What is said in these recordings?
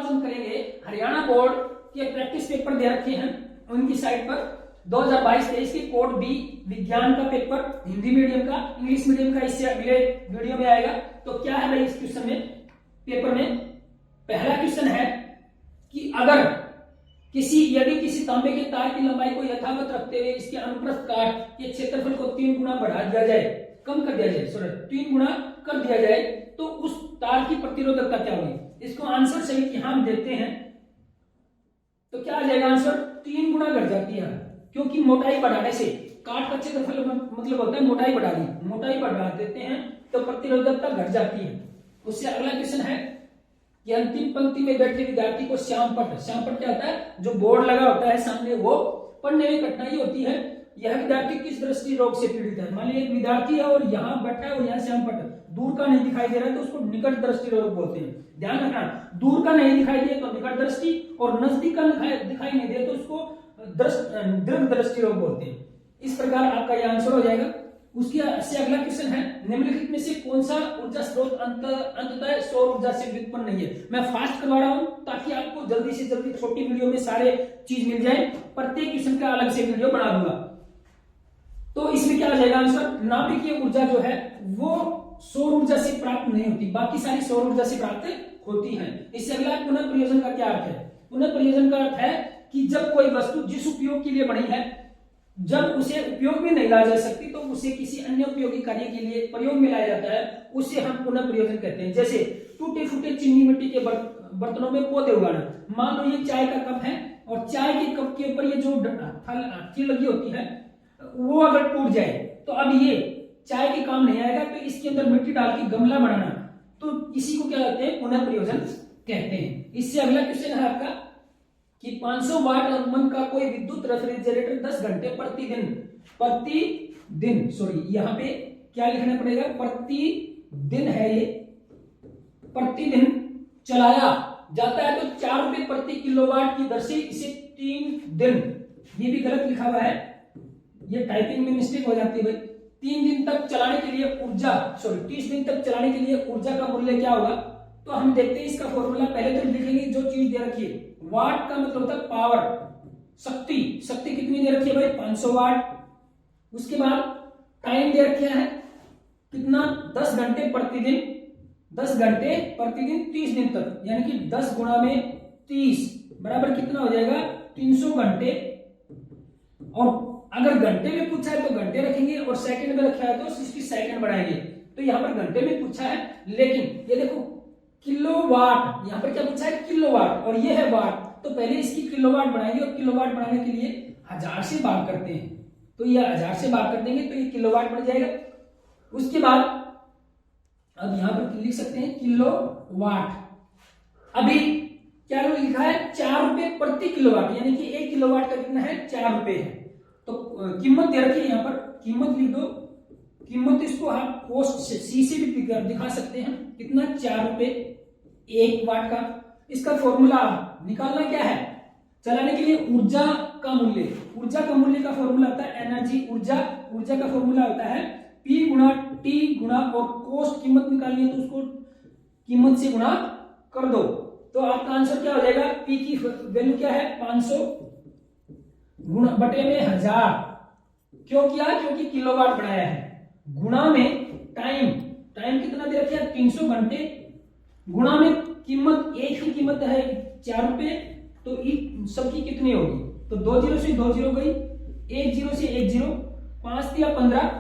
आज हम करेंगे हरियाणा बोर्ड के प्रैक्टिस पेपर दे रखे हैं उनकी साइट पर 2022-23 के कोड बी विज्ञान का पेपर, हिंदी मीडियम का, इंग्लिश मीडियम का इससे अगले वीडियो में आएगा। तो क्या है भाई इस क्वेश्चन में, पेपर में पहला क्वेश्चन है कि अगर यदि किसी तांबे के तार की लंबाई को यथावत रखते हुए इसके अनुप्रस्थ काट के क्षेत्रफल को 3 गुना बढ़ा दिया जाए, कम कर दिया जाए, 3 गुना कर दिया जाए, तो उस तार की प्रतिरोधकता क्या होगी। इसको आंसर सही कि हम देते हैं तो क्या आ जाएगा आंसर, 3 गुना घट जाती है, क्योंकि मोटाई बढ़ाने से काट का क्षेत्रफल मतलब होता है मोटाई बढ़ा दी, मोटाई बढ़ा देते हैं तो प्रतिरोधकता घट जाती है। उससे अगला क्वेश्चन है कि अंतिम पंक्ति में बैठे विद्यार्थी को श्यामपट्ट क्या होता है, जो बोर्ड लगा होता है सामने, वो पढ़ने में कठिनाई होती है। यह विद्यार्थी किस दृष्टि रोग से पीड़ित है। मान लीजिए एक विद्यार्थी है और यहाँ बैठा है और यहाँ श्यामपट्ट दूर का नहीं दिखाई दे रहा है तो उसको निकट दृष्टि रोग बोलते हैं। ध्यान रखना, दूर का नहीं दिखाई दे तो निकट दृष्टि, और नजदीक का दिखाई नहीं दे तो उसको दीर्घ दृष्टि रोग बोलते हैं। इस प्रकार आपका यह आंसर हो जाएगा। उसके से अगला क्वेश्चन है, निम्नलिखित में से कौन सा ऊर्जा स्रोत अंततः सौर ऊर्जा से व्युत्पन्न नहीं है। मैं फास्ट करवा रहा हूं ताकि आपको जल्दी से जल्दी छोटी वीडियो में सारे चीज मिल जाए, प्रत्येक क्वेश्चन का अलग से वीडियो बना दूंगा। तो इसमें क्या आ जाएगा आंसर, नाभिकीय ऊर्जा जो है वो सौर ऊर्जा से प्राप्त नहीं होती, बाकी सारी सौर ऊर्जा से प्राप्त होती है। इससे अगला पुनः प्रयोजन का क्या अर्थ है। पुनः प्रयोजन का अर्थ है कि जब कोई वस्तु जिस उपयोग के लिए बनी है, जब उसे उपयोग में नहीं ला जा सकती तो उसे किसी अन्य उपयोगी कार्य के लिए प्रयोग में लाया जाता है, उसे हम पुनः प्रयोजन कहते हैं। जैसे टूटे फूटे चीनी मिट्टी के बर्तनों में पौधे उगाना। मान लो ये चाय का कप है और चाय के कप के ऊपर ये जो थल लगी होती है वो अगर टूट जाए तो अब ये चाय के काम नहीं आएगा, तो इसके अंदर मिट्टी डाल के गमला बनाना, तो इसी को क्या कहते हैं, पुनः प्रयोजन कहते हैं। इससे अगला क्वेश्चन है आपका कि 500 वाट अनुमन का कोई विद्युत रेफ्रिजरेटर 10 घंटे प्रतिदिन सॉरी यहाँ पे क्या लिखना पड़ेगा, प्रतिदिन है, ये प्रतिदिन चलाया जाता है तो 4 रुपए प्रति किलोवाट की दर से इसे 3 दिन, ये भी गलत लिखा हुआ है, ये टाइपिंग में मिस्टेक हो जाती है भाई। 3 दिन तक चलाने के लिए ऊर्जा 30 दिन तक चलाने के लिए ऊर्जा का मूल्य क्या होगा। तो हम देखते हैं इसका फॉर्मूला, पहले तो लिखेंगे जो चीज दे रखी है। वाट का मतलब होता है पावर, शक्ति कितनी दे रखी है भाई, 500 वाट। उसके बाद टाइम दे रखा है कितना, 10 घंटे प्रतिदिन, 10 घंटे प्रतिदिन 30 दिन तक, यानी कि 10 गुणा में 30 बराबर कितना हो जाएगा, 300 घंटे। और अगर घंटे में पूछा है तो घंटे रखेंगे और सेकंड में रखा है तो 60 सेकंड बढ़ाएंगे। तो यहाँ पर घंटे में पूछा है, लेकिन ये देखो किलोवाट, यहाँ पर क्या पूछा है, किलोवाट, और ये है वाट, तो पहले इसकी किलोवाट बढ़ाएंगे और किलोवाट बढ़ाने के लिए 1000 से भाग करते हैं, तो ये 1000 से भाग कर देंगे तो ये किलोवाट बन जाएगा। उसके बाद अब यहाँ पर लिख सकते हैं किलोवाट। अभी क्या लिखा है, 4 रुपए प्रति किलोवाट, यानी कि 1 किलोवाट का कितना है, 4 रुपए है। तो कीमत दे रखी है यहाँ पर, कीमत लिख दो, कीमत इसको आप कोस्ट से सी से भी दिखा सकते हैं, कितना, 4 रुपए 1 वाट का। इसका फॉर्मूला निकालना क्या है, चलाने के लिए ऊर्जा का मूल्य, ऊर्जा का मूल्य का फॉर्मूला होता है एनर्जी, ऊर्जा का फॉर्मूला होता है P गुणा T गुणा और कोस्ट, कीमत निकालनी है तो उसको कीमत से गुणा कर दो, तो आपका आंसर क्या हो जाएगा, P की वैल्यू क्या है, 500 गुणा बटे में 1000, क्यों किया, क्योंकि किलोवाट बनाया है, गुणा में टाइम कितना दे रखा है, 300 घंटे, गुणा में कीमत, एक ही कीमत है 4 रुपए, तो सबकी कितनी होगी, तो 2 जीरो से 2 जीरो गई, 1 जीरो से 1 जीरो, 5 दिया 15,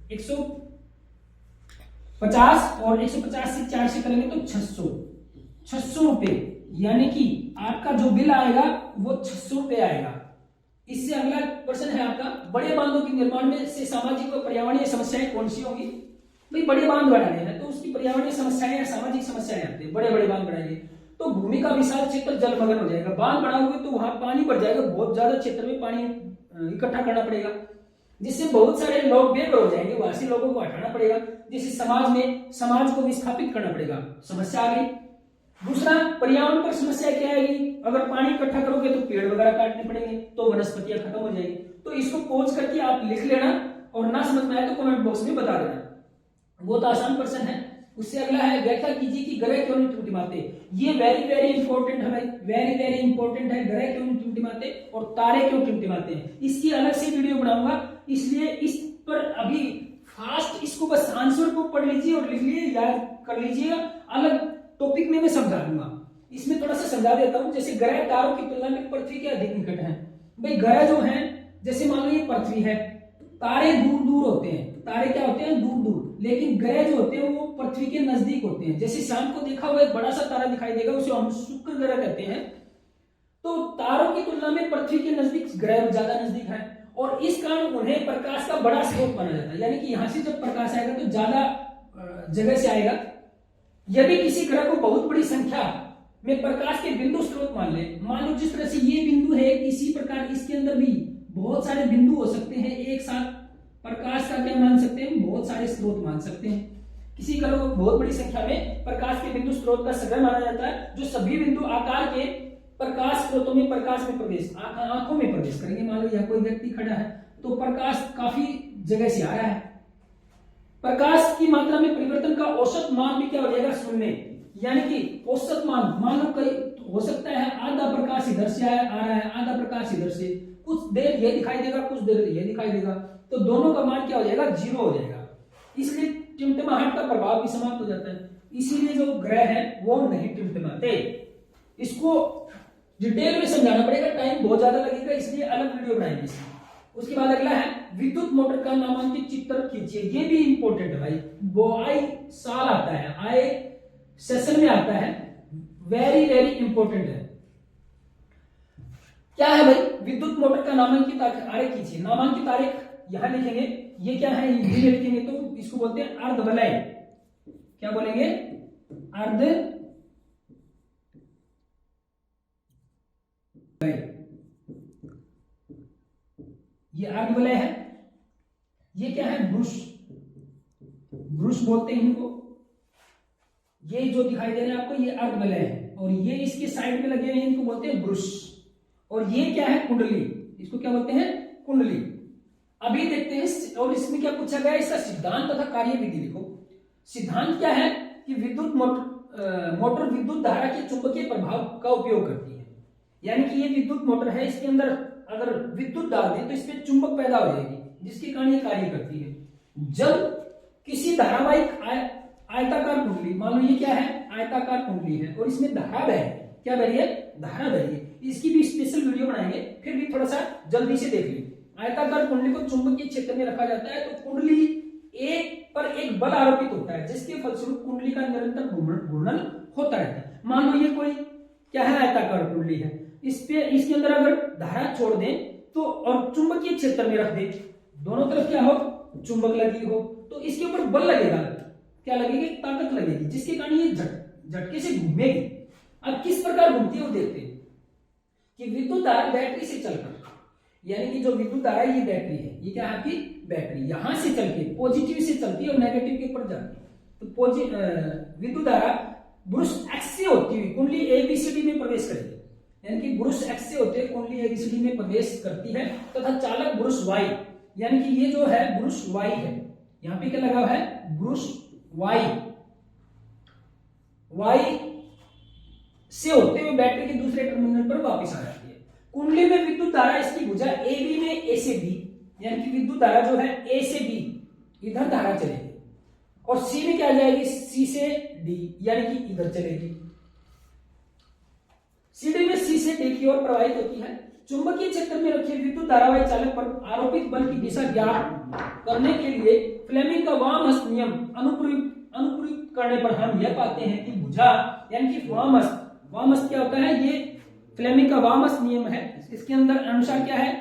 150 और 150 से 4 से करेंगे तो 600 रुपए, यानी कि आपका जो बिल आएगा वो 600 रुपए आएगा। इससे अगला प्रश्न है आपका, बड़े बांधों के निर्माण में से सामाजिक व पर्यावरणीय समस्याएं कौन सी होंगी। भाई बड़े बांध बनाने हैं तो उसकी पर्यावरणीय समस्याएं या सामाजिक समस्याएं आती है। बड़े बांध बनाएंगे तो भूमि का विशाल क्षेत्र जलमग्न हो जाएगा, बांध बनाओगे तो वहां पानी बढ़ जाएगा, बहुत ज्यादा क्षेत्र में पानी इकट्ठा करना पड़ेगा, जिससे बहुत सारे लोग बेघर हो जाएंगे, वहां से लोगों को हटाना पड़ेगा, जिससे समाज को विस्थापित करना पड़ेगा, समस्या आ गई। दूसरा, पर्यावरण पर समस्या क्या आएगी, अगर पानी इकट्ठा करोगे तो पेड़ वगैरह काटने पड़ेंगे तो वनस्पतियां खत्म हो जाएगी। तो इसको पॉज करके आप लिख लेना और ना समझ में आए तो कमेंट बॉक्स में बता देना, बहुत आसान प्रश्न है। उससे अगला है व्याख्या कीजिए कि ग्रह क्यों नहीं टिमटिमाते। ये वेरी वेरी इंपॉर्टेंट है भाई, वेरी वेरी इंपॉर्टेंट है, ग्रह क्यों नहीं टिमटिमाते और तारे क्यों टिमटिमाते हैं। इसकी अलग से वीडियो बनाऊंगा, इसलिए इस पर अभी फास्ट इसको बस आंसर को पढ़ लीजिए और लिख लीजिए, याद कर लीजिएगा। अलग टॉपिक में मैं समझा दूंगा, इसमें थोड़ा सा समझा देता हूं। जैसे ग्रह तारों की तुलना में पृथ्वी के अधिक निकट है। भाई ग्रह जो है, जैसे मान लो ये पृथ्वी है, तारे दूर दूर होते हैं, तारे क्या होते हैं, दूर दूर, लेकिन ग्रह जो होते हैं वो पृथ्वी के नजदीक होते हैं। जैसे शाम को देखा हुआ एक बड़ा सा तारा दिखाई देगा, उसे हम शुक्र ग्रह कहते हैं। तो तारों की तुलना में पृथ्वी के नजदीक ग्रह ज्यादा नजदीक है और इस कारण उन्हें प्रकाश का बड़ा स्रोत माना जाता है। यानी कि यहां से जब प्रकाश आएगा तो ज्यादा जगह से आएगा। यदि किसी ग्रह को बहुत बड़ी संख्या में प्रकाश के बिंदु स्रोत मान ले, मान लो जिस तरह से ये बिंदु है, इसी प्रकार इसके अंदर भी बहुत सारे बिंदु हो सकते हैं, एक साथ प्रकाश का क्या मान सकते हैं, बहुत सारे स्रोत मान सकते हैं। किसी ग्रह को बहुत बड़ी संख्या में प्रकाश के बिंदु स्रोत का संग्रह माना जाता है, जो सभी बिंदु आकार के प्रकाश स्रोतों में प्रकाश में प्रवेश, आंखों में प्रवेश करेंगे। मान लो यह कोई व्यक्ति खड़ा है तो प्रकाश काफी जगह से आ रहा है। प्रकाश की मात्रा में परिवर्तन का औसत मान भी क्या हो जाएगा, शून्य। यानी कि औसत मान लो कई हो सकता है आधा प्रकाश इधर से आ रहा है, आधा प्रकाश इधर से, कुछ देर ये दिखाई देगा, कुछ देर ये दिखाई देगा, तो दोनों का मान क्या हो जाएगा, 0 हो जाएगा। इसलिए टिमटिमाहट का प्रभाव भी समाप्त हो जाता है। इसीलिए जो ग्रह है वो नहीं टिमटिमाते। इसको डिटेल में समझाना पड़ेगा, टाइम बहुत ज्यादा लगेगा, इसलिए अलग वीडियो बनाएंगे इसकी। उसके बाद अगला है विद्युत मोटर का नामांकित चित्र खींचिए। ये भी इंपॉर्टेंट है भाई, वो आए साल आता है, आए सेशन में आता है, वेरी वेरी इंपॉर्टेंट है। क्या है भाई, विद्युत मोटर का नामांकित आरेख खींचिए। नामांकित आरेख यहां लिखेंगे, ये क्या है, ये लिखेंगे तो इसको बोलते हैं अर्धवलय। क्या बोलेंगे, अर्धवलय। ये अर्धवलय है। ये क्या है, ब्रुश, ब्रुश बोलते हैं इनको। ये जो दिखाई दे रहे हैं आपको, ये अर्धवलय है और ये इसके साइड में लगे हुए हैं, इनको बोलते हैं ब्रुश। और ये क्या है, कुंडली, इसको क्या बोलते हैं, कुंडली। अभी देखते हैं और इसमें क्या पूछा गया, इसका सिद्धांत तथा कार्यविधि लिखो। सिद्धांत क्या है कि विद्युत मोटर विद्युत धारा के चुंबकीय प्रभाव का उपयोग करती है। यानी कि ये विद्युत मोटर है, इसके अंदर अगर विद्युत डाल दें तो इसमें चुंबक पैदा हो जाएगी, जिसके कारण ये कार्य करती है। जब किसी धारावाहिक आयताकार कुंडली, मान लो ये क्या है, आयताकार कुंडली है और इसमें धारा बह रही है, क्या बह रही है, धारा बह रही है। इसकी भी स्पेशल वीडियो बनाएंगे, फिर भी थोड़ा सा जल्दी से देख लीजिए। आयताकार कुंडली को चुंबकीय क्षेत्र में रखा जाता है तो कुंडली एक पर एक बल आरोपित होता है, जिसके फलस्वरूप कुंडली का निरंतर घूर्णन होता रहता है। मान लो ये कोई क्या है, आयताकार कुंडली है, इस पे इसके अंदर अगर धारा छोड़ दें तो और चुंबकीय क्षेत्र में रख दें, दोनों तरफ क्या हो, चुंबक लगी हो, तो इसके ऊपर बल लगेगा, क्या लगेगी, ताकत लगेगी, जिसके कारण ये झटके से घूमेगी। अब किस प्रकार घूमती है वो देखते हैं कि विद्युत धारा बैटरी से चलकर, यानी कि जो विद्युत धारा है ये बैटरी है, ये क्या है आपकी बैटरी, यहां से चलके पॉजिटिव से चलती है और नेगेटिव के ऊपर जाती है। तो विद्युत धारा ब्रुश एक्स से होती हुई कुंडली एबीसीडी में प्रवेश करेगी। यानी कि ब्रुश एक्स से होते कुंडली एबीसीडी में प्रवेश करती है तथा चालक ब्रुश वाई, यानी कि ये जो है ब्रुश वाई है, यहां पे क्या लगा हुआ है, ब्रुश वाई से होते हुए बैटरी के दूसरे टर्मिनल पर वापस आ जाती है। कुंडली में विद्युत धारा इसकी भुजा AB में A से B, यानी कि विद्युत धारा जो है A से B इधर धारा चलेगी और C में क्या जाएगी, C से D, यानी कि इधर चलेगी। CD में C से D की ओर प्रवाहित होती है। चुंबकीय क्षेत्र में रखे विद्युत धारावाही चालक पर आरोपित बल की दिशा ज्ञात करने के लिए फ्लेमिंग का वाम हस्त नियम अनुप्रयुक्त करने पर हम यह पाते हैं कि भुजा, यानी कि वाम हस्त क्या होता है, ये फ्लेमिंग का वाम हस्त नियम है। इसके अंदर अनुसार क्या है,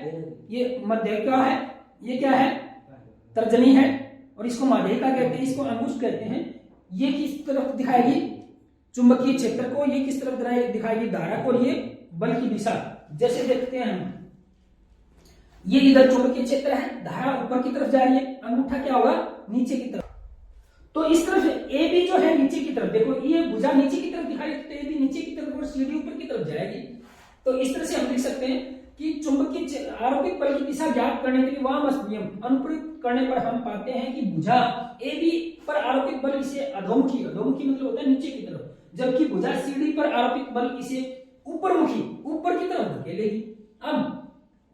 ये मध्यिका है, ये क्या है, तर्जनी है और इसको माध्यिका कहते हैं, इसको अंगुष्ठ कहते हैं। ये किस तरफ दिखाएगी, चुंबकीय क्षेत्र को, ये किस तरफ दिखाएगी, धारा को, और ये बल की दिशा। जैसे देखते हैं हम, ये इधर चुंबकीय क्षेत्र है, धारा ऊपर की तरफ जा रही है, अंगूठा क्या होगा, नीचे की तरफ। तो इस तरफ ए बी जो है नीचे की तरफ, देखो ये भुजा नीचे की तरफ दिखाई देती है, नीचे की तरफ और सीढ़ी ऊपर की तरफ जाएगी। तो इस तरह से हम लिख सकते हैं कि चुंबकीय आरोपित बल की दिशा ज्ञात करने के लिए वामहस्त नियम अनुप्रयुक्त करने पर हम पाते हैं कि भुजा AB पर आरोपित बल इसे अधोमुखी मतलब होता है नीचे की तरफ, जबकि भुजा CD पर आरोपित बल इसे ऊपर की तरफ धकेलेगी। अब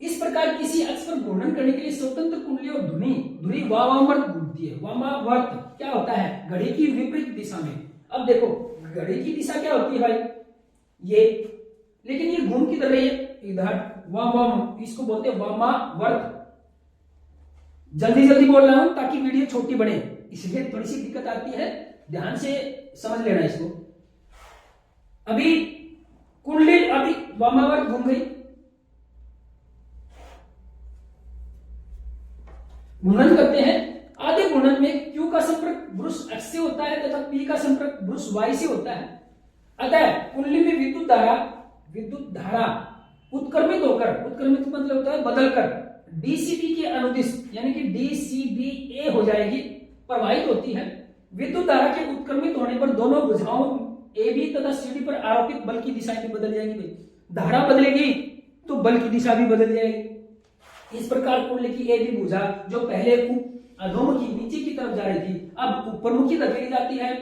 इस प्रकार किसी अक्ष पर घूर्णन करने के लिए स्वतंत्र कुंडली और धुरी वामावर्त घूमती है। वामावर्त क्या होता है? घड़ी की विपरीत दिशा में। अब देखो घड़ी की दिशा क्या होती है भाई? ये, लेकिन ये घूम किधर रही है? इधर। वाम इसको बोलते हैं वामावर्त। जल्दी जल्दी बोल रहा हूं ताकि वीडियो छोटी बने, इसलिए थोड़ी सी दिक्कत आती है, ध्यान से समझ लेना इसको। अभी कुंडली अभी वामावर्त घूम गई, घूर्णन करते हैं। आधे घूर्णन में Q का संपर्क ब्रुश X से होता है तथा P का संपर्क ब्रुश Y से होता है। अतः कुंडली में विद्युत धारा उत्क्रमित मतलब होता है बदलकर DCB के अनुदिश यानी कि DCBA हो जाएगी, प्रवाहित होती है। विद्युत धारा के उत्क्रमित होने पर दोनों भुजाओं AB तथा CD पर आरोपित बल की दिशा भी बदल जाएगी। भाई धारा बदलेगी तो बल की दिशा भी बदल जाएगी। इस प्रकार कुंडली की AB भुजा जो पहले अधोमुखी नीचे की तरफ जा रही थी अब ऊपरमुखी धकेली जाती है,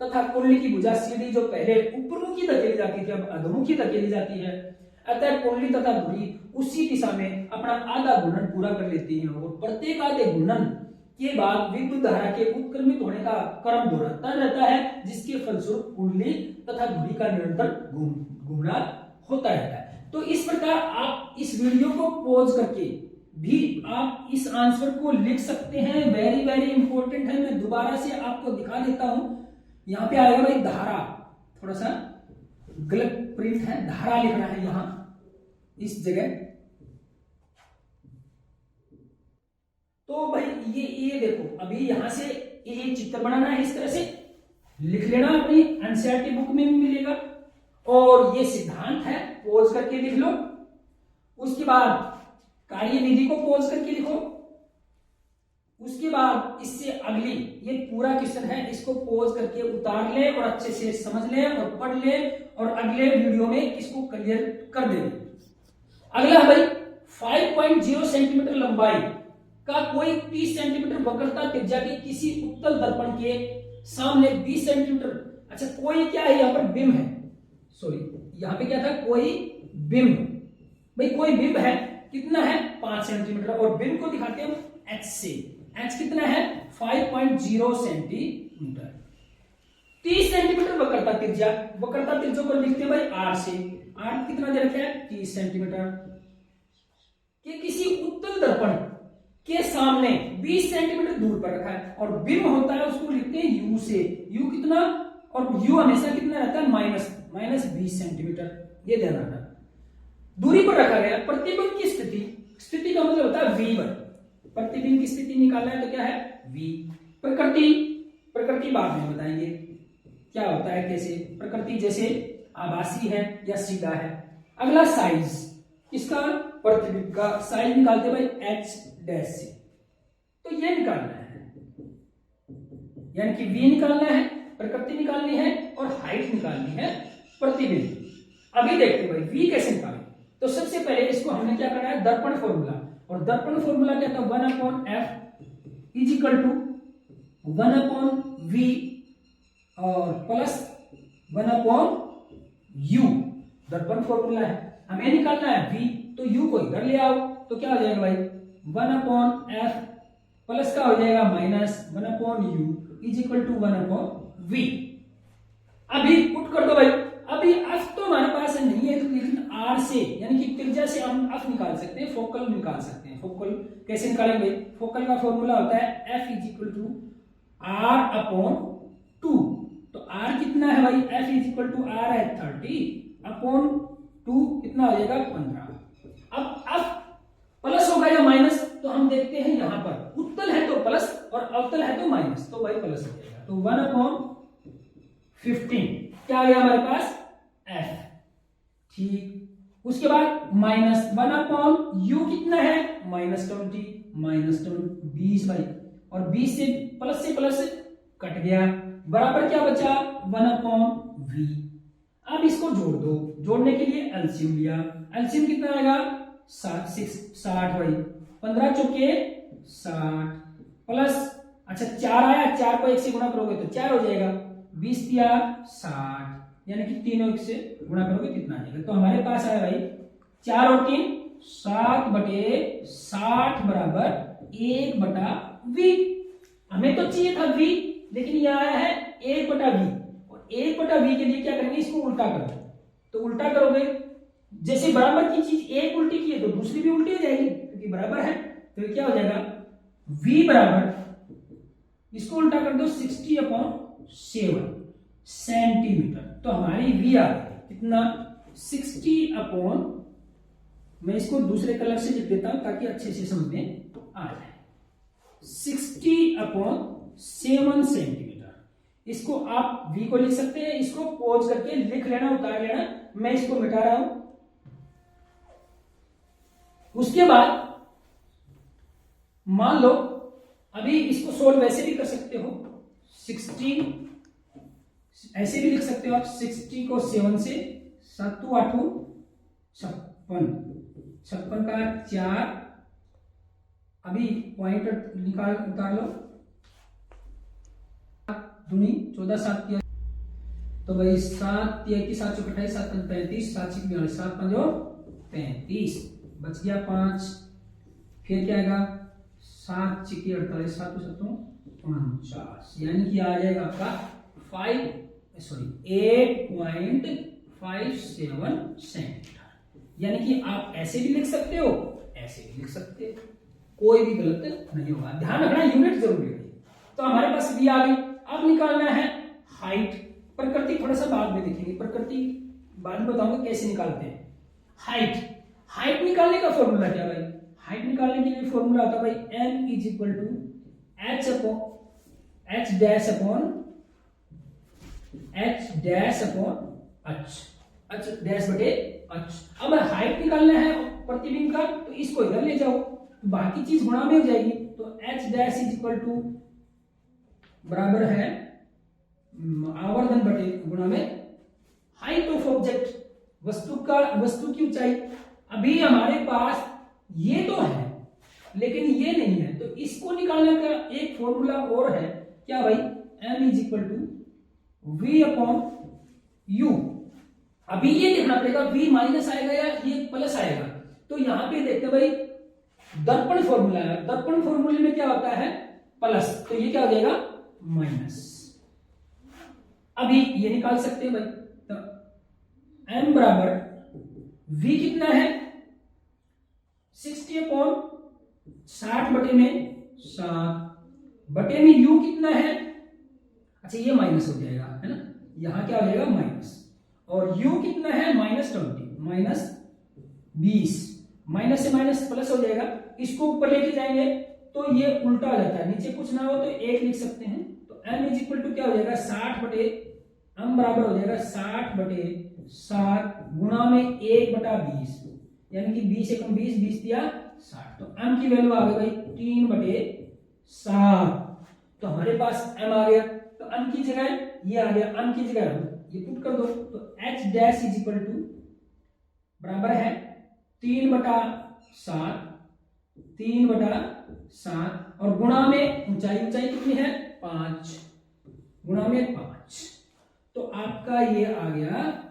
तथा कुंडली की भुजा CD जो पहले ऊपरमुखी धकेली जाती थी अब अधोमुखी धकेली जाती है। अतः कुंडली तथा धुरी उसी दिशा में अपना आधा घूर्णन पूरा कर लेती है और प्रत्येक आधे घूर्णन के बाद विद्युत धारा के उत्क्रमित होने का क्रम दोहराता रहता है, जिसके फलस्वरूप कुंडली तथा धुरी का निरंतर घूमना होता रहता है। तो इस प्रकार आप इस वीडियो को पॉज करके भी आप इस आंसर को लिख सकते हैं। वेरी वेरी इंपॉर्टेंट है। मैं दोबारा से आपको दिखा देता हूं। यहां पे आएगा भाई धारा, थोड़ा सा गलत प्रिंट है, धारा लिखना है यहां इस जगह। तो भाई ये देखो अभी यहां से ये चित्र बनाना है, इस तरह से लिख लेना, अपनी एनसीईआरटी बुक में भी मिलेगा। और ये सिद्धांत है, पॉज करके लिख लो। उसके बाद कार्य विधि को पॉज करके लिखो। उसके बाद इससे अगली ये पूरा क्वेश्चन है, इसको पॉज करके उतार ले और अच्छे से समझ ले और पढ़ ले और अगले वीडियो में इसको क्लियर कर दे। अगला है भाई 5.0 सेंटीमीटर लंबाई का कोई 30 सेंटीमीटर वक्रता त्रिज्या के किसी उत्तल दर्पण के सामने 20 सेंटीमीटर। अच्छा कोई क्या है? यहां पर बिंब है, सॉरी यहां पे क्या था? कोई बिंब। भाई कोई बिंब है, कितना है? 5 सेंटीमीटर, और बिंब को दिखाते हैं H से। H कितना है? 5.0 सेंटीमीटर। 30 सेंटीमीटर वक्रता त्रिज्या को लिखते हैं भाई R से। R कितना दे रखा है? 30 सेंटीमीटर के किसी उत्तल दर्पण के सामने 20 सेंटीमीटर दूर पर रखा है, और बिंब होता है उसको लिखते हैं U से। U कितना? और U हमेशा कितना रहता है? माइनस 20 सेंटीमीटर, ये ध्यान रखना। दूरी पर रखा गया। प्रतिबिंब की स्थिति का मतलब होता है V1। प्रतिबिंब की स्थिति निकालना है तो क्या है? V। प्रकृति बाद में बताएंगे क्या होता है, कैसे प्रकृति, जैसे आभासी है या सीधा है। अगला साइज, इसका प्रतिबिंब का साइज निकालते भाई H डैश से। तो ये निकालना है, यानी कि V निकालना है, प्रकृति निकालनी है और हाइट निकालनी है प्रतिबिंब। अभी देखते भाई V कैसे निकालें। तो सबसे पहले इसको हमने क्या करना है? दर्पण फॉर्मूला, और दर्पण फॉर्मूला क्या था? 1/f is equal to 1/v और प्लस 1/u। दर्पण फॉर्मूला है, हमें निकालना है v, तो u को इधर ले आओ तो क्या हो जाएगा भाई? 1/f प्लस का हो जाएगा minus 1/u is equal to 1/v। अभी पुट कर दो भाई। अभी f तो हमारे पास नहीं है, तो लेकिन r से यानी कि त्रिज्या से हम f निकाल सकते हैं, फोकल निकाल सकते हैं। फोकल कैसे निकालेंगे? फोकल का फॉर्मूला होता है f is equal to r/2। तो r कितना है भाई? f is equal to r है 30/2 कितना हो जाएगा? 15। अब f प्लस होगा या माइनस, तो हम देखते हैं यहां पर उत्तल है तो प्लस और अवतल है तो माइनस, तो भाई प्लस हो जाएगा। तो 1/15 क्या आ गया हमारे पास? f। ठीक, उसके बाद माइनस 1/u कितना है? -20 20 भाई, और 20 से प्लस कट गया, बराबर क्या बचा? 1/v। अब इसको जोड़ दो। जोड़ने के लिए एलसीएम लिया। एलसीएम कितना आएगा? 60 भाई, 15 चौके 60 प्लस, अच्छा 4 आया, 4 को 1 से गुणा करोगे तो 4 हो जाएगा, 20 दिया 60, यानी कि तीनों 1 से गुणा करोगे कितना आ जाएगा। तो हमारे पास आया भाई 4 और 3 7/60 बराबर 1/v। हमें तो चाहिए था v, लेकिन यह आया है 1/v, और 1/v के लिए क्या करेंगे, इसको उल्टा कर दो। तो उल्टा करोगे, जैसे बराबर की चीज एक उल्टी की है तो दूसरी भी उल्टी हो जाएगी, क्योंकि बराबर है। तो क्या हो जाएगा, v बराबर, इसको उल्टा कर दो 60/7 सेंटीमीटर। तो हमारी v आ गई कितना, 60/, मैं इसको दूसरे कलर से लिख देता हूं ताकि अच्छे से समझ में आ जाए, 60/7 सेंटीमीटर। इसको आप v को लिख सकते हैं, इसको पॉज करके लिख लेना, उतार लेना, मैं इसको मिटा रहा हूं। उसके बाद मान लो, अभी इसको सोल्व वैसे भी कर सकते हो, 60 ऐसे भी लिख सकते हो आप, 60 को 7 से, 7 8 56 का 4, अभी पॉइंट निकाल उतार लो, दूनी 14 7 किया तो भाई 7 की 7 चौक 28, 7 5 35, 7 6 42, 7 5 35, बच गया 5, फिर क्या आएगा 7 6 48, 7 7 49, यानी कि आ जाएगा आपका 8.57 सेंटीमीटर। यानी कि आप ऐसे भी लिख सकते हो, ऐसे भी लिख सकते हो, कोई भी गलत नहीं होगा। ध्यान रखना यूनिट जरूरी है। तो हमारे पास v आ गई। अब निकालना है हाइट। प्रकृति थोड़ा सा बाद में देखेंगे, प्रकृति बाद में बताऊंगा कैसे निकालते हैं। हाइट निकालने का फॉर्मूला क्या भाई, हाइट निकालने के लिए फॉर्मूला होता है भाई m = h डैश बटे h। अब हाइट निकालना है प्रतिबिंब का, तो इसको इधर ले जाओ, तो बाकी चीज गुणा में हो जाएगी। तो h डैश = बराबर है आवर्धन बटे गुणा में हाइट ऑफ ऑब्जेक्ट, वस्तु की ऊंचाई। अभी हमारे पास ये तो है लेकिन ये नहीं है, तो इसको निकालने का एक फॉर्मूला और है, क्या भाई, m = v/u। अभी ये देखना पड़ेगा v माइनस आएगा या ये प्लस आएगा। तो यहां पे देखते भाई दर्पण फॉर्मूला है, दर्पण फॉर्मूले में क्या होता है प्लस, तो ये क्या हो जाएगा माइनस। अभी ये निकाल सकते हैं भाई, तो m बराबर v कितना है 60/60 बटे में 7 बटे में u कितना है, अच्छा ये माइनस हो जाएगा है ना, यहां क्या हो जाएगा माइनस, और u कितना है -20 -20, माइनस से माइनस प्लस हो जाएगा। इसको ऊपर लेके जाएंगे तो ये उल्टा हो जाता है, नीचे कुछ ना हो तो 1 लिख सकते हैं। तो m = क्या हो जाएगा 60/m बराबर हो जाएगा 60/7 गुणा में 1/20, यानी कि 20 × 20 20 दिया 60। तो m की वैल्यू आ गई भाई 3/7। तो हमारे पास m आ गया, तो m की जगह ये आ गया, m की जगह ये पुट कर दो। तो h डैश = बराबर है 3/7 और गुणा में ऊंचाई कितनी है 5 गुणा में 5। तो आपका ये आ गया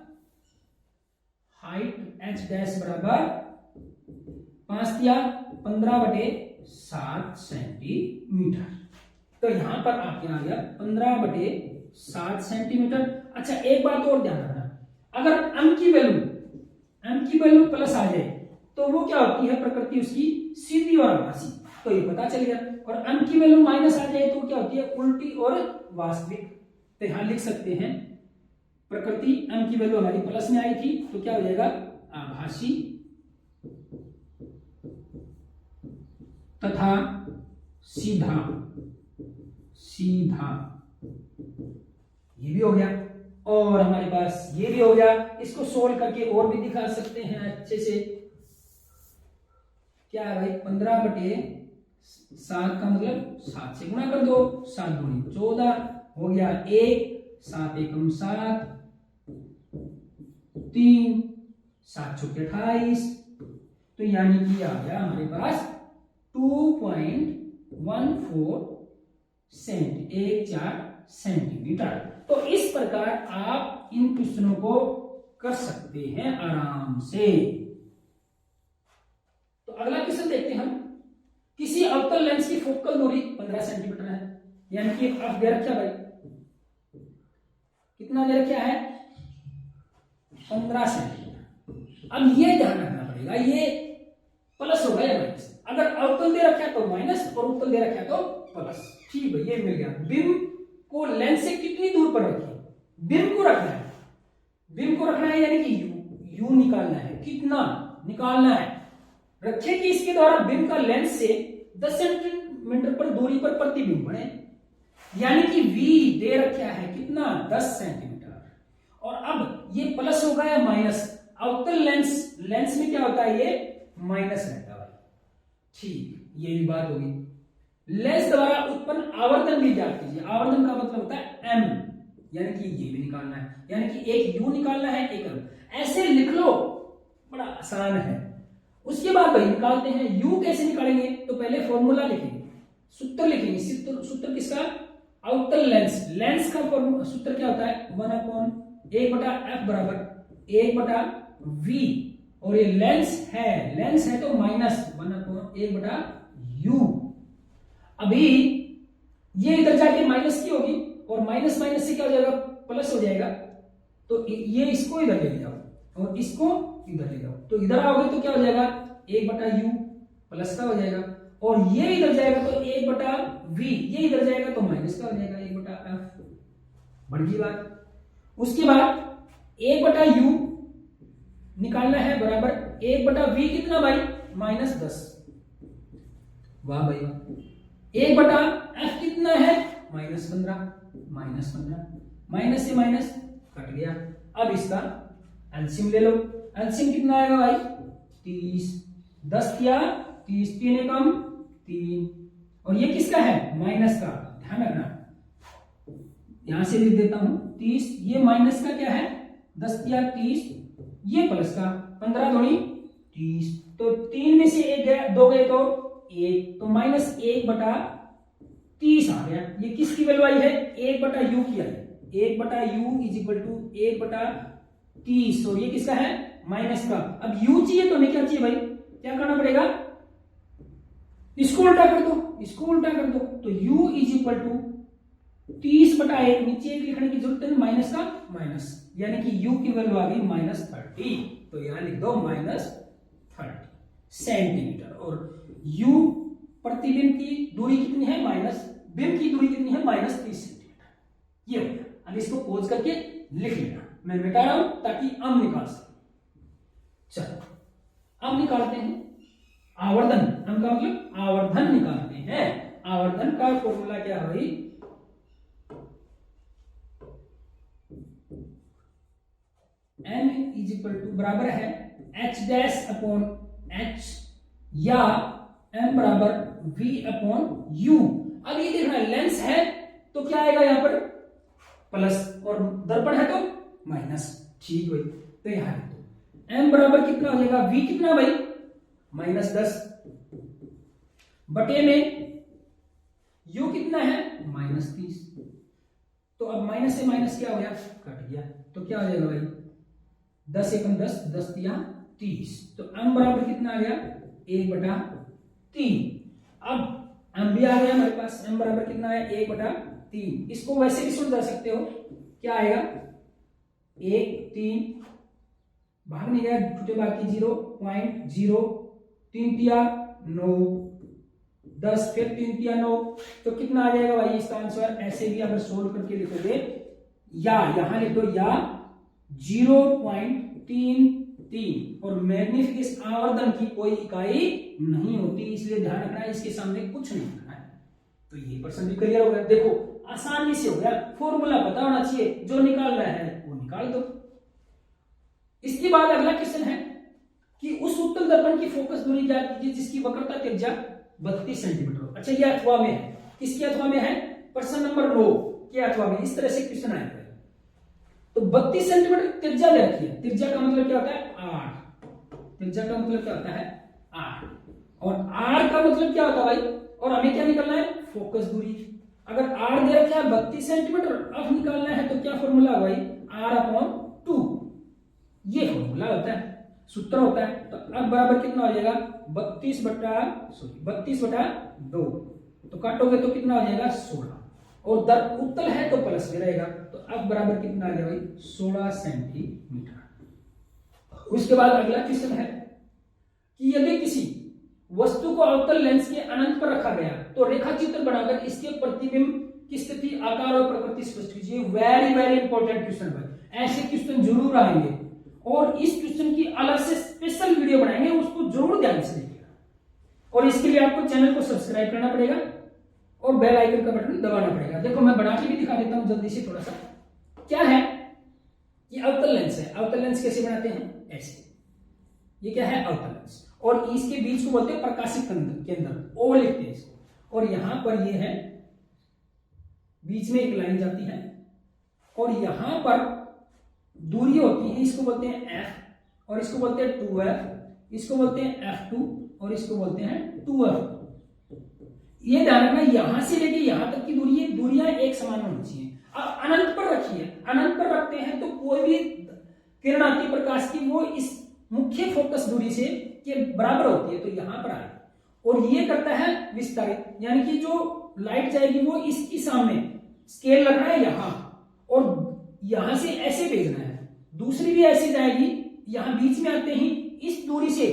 हाइट h डैश बराबर 5 दिया 15/7 सेंटीमीटर। तो यहां पर आपके आ गया 15/7 सेंटीमीटर। अच्छा एक बात और ध्यान रखना, अगर m की वैल्यू प्लस आ जाए तो वो क्या होती है प्रकृति उसकी सीधी और आभासी, तो ये पता चल गया। और m की वैल्यू माइनस आ जाए तो क्या होती है उल्टी और वास्तविक। तो यहां लिख सकते हैं प्रकृति m की वैल्यू हमारी प्लस में आई थी तो क्या हो जाएगा आभासी तथा सीधा ये भी हो गया, और हमारे पास ये भी हो गया। इसको सोल्व करके और भी दिखा सकते हैं अच्छे से। क्या है भाई 15/7 का मतलब 7 से गुणा कर दो, 7 दूनी 14 हो गया 1, 7 एकम 7, 3, 7 चौके 28। तो यानी कि आ गया हमारे पास 2.14 सेंटीमीटर। तो इस प्रकार आप इन क्वेश्चनों को कर सकते हैं आराम से। तो अगला क्वेश्चन देखते हैं हम। किसी अवतल लेंस की फोकल दूरी 15 सेंटीमीटर है, यानी कि अब दे रखा भाई, कितना दे रखा है 15 सेंटीमीटर। अब ये ध्यान रखना पड़ेगा, ये प्लस होगा या माइनस। अगर अवतल दे रखा है तो माइनस और उत्तल दे रखा है तो प्लस। ठीक है, ये मिल गया। बिंब को लेंस से कितनी दूर पर रखिए, बिंब को रखना है, बिंब को रखना है यानी कि यू निकालना है। कितना निकालना है, रखे कि इसके द्वारा बिंब का लेंस से 10 सेंटीमीटर पर दूरी पर प्रतिबिंब बने, यानी कि v दे रखा है कितना 10 सेंटीमीटर। और अब ये प्लस होगा या माइनस, अवतल लेंस में क्या होता है, ये माइनस रहता है। ठीक, ये भी बात होगी। लेंस द्वारा उत्पन्न आवर्धन भी ज्ञात कीजिए। आवर्धन का मतलब होता है m, यानी कि ये भी निकालना है, यानी कि एक u निकालना है, एक m। ऐसे लिख लो, बड़ा आसान है। उसके बाद भाई निकालते हैं। u कैसे निकालेंगे, तो पहले फॉर्मूला लिखेंगे, सूत्र लिखेंगे। सूत्र किसका, अवतल लेंस का सूत्र क्या होता है 1/1/f बराबर 1/v। और ये लेंस है तो माइनस 1/1/u। अभी ये इधर जाके माइनस की होगी और माइनस से क्या हो जाएगा, प्लस हो जाएगा। तो ये इसको इधर ले जाओ और इसको इधर ले जाओ, तो इधर आओगे तो क्या हो जाएगा 1/u प्लस का हो जाएगा। और ये इधर जाएगा तो 1/v, ये इधर जाएगा तो माइनस का हो जाएगा 1/f। बढ़ गई बात। उसके बाद 1/u निकालना है बराबर 1/v कितना भाई -10। वाह भाई वाह। 1/f कितना है -15। माइनस से माइनस कट गया। अब इसका एलसीएम ले लो। एलसीएम कितना आएगा भाई 30। 10 किया 30, 3 एकम 3। और ये किसका है माइनस का, ध्यान रखना। यहां से लिख देता हूं 30, ये माइनस का क्या है 10 किया 30, ये प्लस का 15 दूनी 30। तो 3 में से 1 गया, 2 गए तो 1, तो -1/30 आ गया। ये किसकी वैल्यू आई है 1/u की आई। 1/u is equal to 1/30। और ये किसका है माइनस का। अब u चाहिए तो हमें क्या चाहिए भाई, क्या करना पड़ेगा, इसको उल्टा कर दो, तो u इज इक्वल टू 30/1। नीचे एक लिखने की जरूरत है, माइनस का माइनस, यानी कि u की वैल्यू आ गई -30। तो यहां लिख दो -30 सेंटीमीटर। और u प्रतिबिंब की दूरी कितनी है बिंब की दूरी कितनी है -30 सेंटीमीटर। ये हो गया। अब इसको पोज करके लिख लेना, मैं मिटा रहा हूं ताकि हम निकाल सके। चलो अब निकालते हैं आवर्धन। हम का मतलब आवर्धन निकालते हैं। आवर्धन का फॉर्मूला क्या है भाई, n इज इक्वल टू बराबर है h' या m बराबर v/u। अब ये देखना लेंस है तो क्या आएगा यहां पर प्लस, और दर्पण है तो माइनस। ठीक भाई, तो यहां m बराबर कितना हो जाएगा, v कितना भाई -10 बटे में u कितना है -30। तो अब माइनस से माइनस क्या हो गया कट गया, तो क्या हो जाएगा भाई 10 एकम 10, 10 तिया 30। तो m बराबर कितना आ गया 1/3। अब m भी आ गया हमारे पास, m बराबर कितना है 1/3। इसको वैसे भी सुन जा सकते हो, क्या आएगा 1 3 भाग नहीं गया, छूटे बाकी 0.0, 3 तिया 9, 10 फिर 3 तिया 9। तो कितना आ जाएगा भाई इसका आंसर। ऐसे भी अगर सोल्व करके लिखोगे या यहां लिख दो या 0.33। और मैग्निफिकेशन आवर्धन की कोई इकाई नहीं होती, इसलिए ध्यान रखना है इसके सामने कुछ नहीं करना है। तो ये पर्सन भी क्लियर हो गया। देखो आसानी से हो गया, फॉर्मूला पता होना चाहिए, जो निकालना है वो निकाल दो। इसके बाद अगला क्वेश्चन है कि उस उत्तल दर्पण की फोकस दूरी ज्ञात कीजिए जिसकी वक्रता त्रिज्या 32 सेंटीमीटर। अच्छा, ये अथवा में है, किसके अथवा में है, प्रश्न नंबर 9 के अथवा में। इस तरह से क्वेश्चन आएगा। तो 32 सेंटीमीटर त्रिज्या दे रखी है। त्रिज्या का मतलब क्या होता है 8। त्रिज्या का मतलब क्या होता है आर। और आर का मतलब क्या होता है भाई, और हमें क्या निकालना है, फोकस दूरी। अगर आर दे रखा है 32 सेंटीमीटर, अब निकालना है तो क्या फॉर्मूला है भाई, आर अपॉन 2, ये फॉर्मूला होता है, सूत्र होता है। तो अब बराबर कितना हो जाएगा, 32/2, तो काटोगे तो कितना हो जाएगा 16, और दर उत्तल है तो प्लस में रहेगा, तो अब बराबर कितना आ गया भाई 16 सेंटीमीटर। उसके बाद अगला क्वेश्चन है कि यदि किसी वस्तु को अवतल लेंस के अनंत पर रखा गया तो रेखा चित्र बनाकर इसके प्रतिबिंब की स्थिति, आकार और प्रकृति स्पष्ट कीजिए। वेरी वेरी इंपॉर्टेंट क्वेश्चन भाई, ऐसे क्वेश्चन जरूर आएंगे और इस क्वेश्चन की अलग से स्पेशल वीडियो बनाएंगे, उसको जरूर ध्यान से देखिएगा। और इसके लिए आपको चैनल को सब्सक्राइब करना पड़ेगा और बेल आइकन का बटन दबाना पड़ेगा। देखो मैं बना के भी दिखा देता हूं जल्दी से थोड़ा सा। क्या है, ये अवतल लेंस है। अवतल लेंस कैसे बनाते हैं, ऐसे, ये क्या है अवतल लेंस, और इसके बीच को बोलते हैं प्रकाशिक केंद्र, ओ लिखते हैं इसको। और यहां पर ये है, बीच में एक लाइन जाती है और यहां पर दूरी होती है, इसको बोलते हैं एफ, और इसको बोलते हैं 2f, इसको बोलते हैं f2, और इसको बोलते हैं 2f। ये ध्यान रखना, यहां से लेके यहां तक की दूरियां एक समान होनी चाहिए। अब अनंत पर रखिए, अनंत पर रखते हैं तो कोई भी किरण आती प्रकाश की वो इस मुख्य फोकस दूरी से के बराबर होती है, तो यहां पर आए और ये करता है विस्तारित, यानी कि जो लाइट जाएगी वो इसकी सामने स्केल लग रहा है यहां, और यहां से ऐसे भेजना है, दूसरी भी ऐसे जाएगी, यहां बीच में आते ही इस दूरी से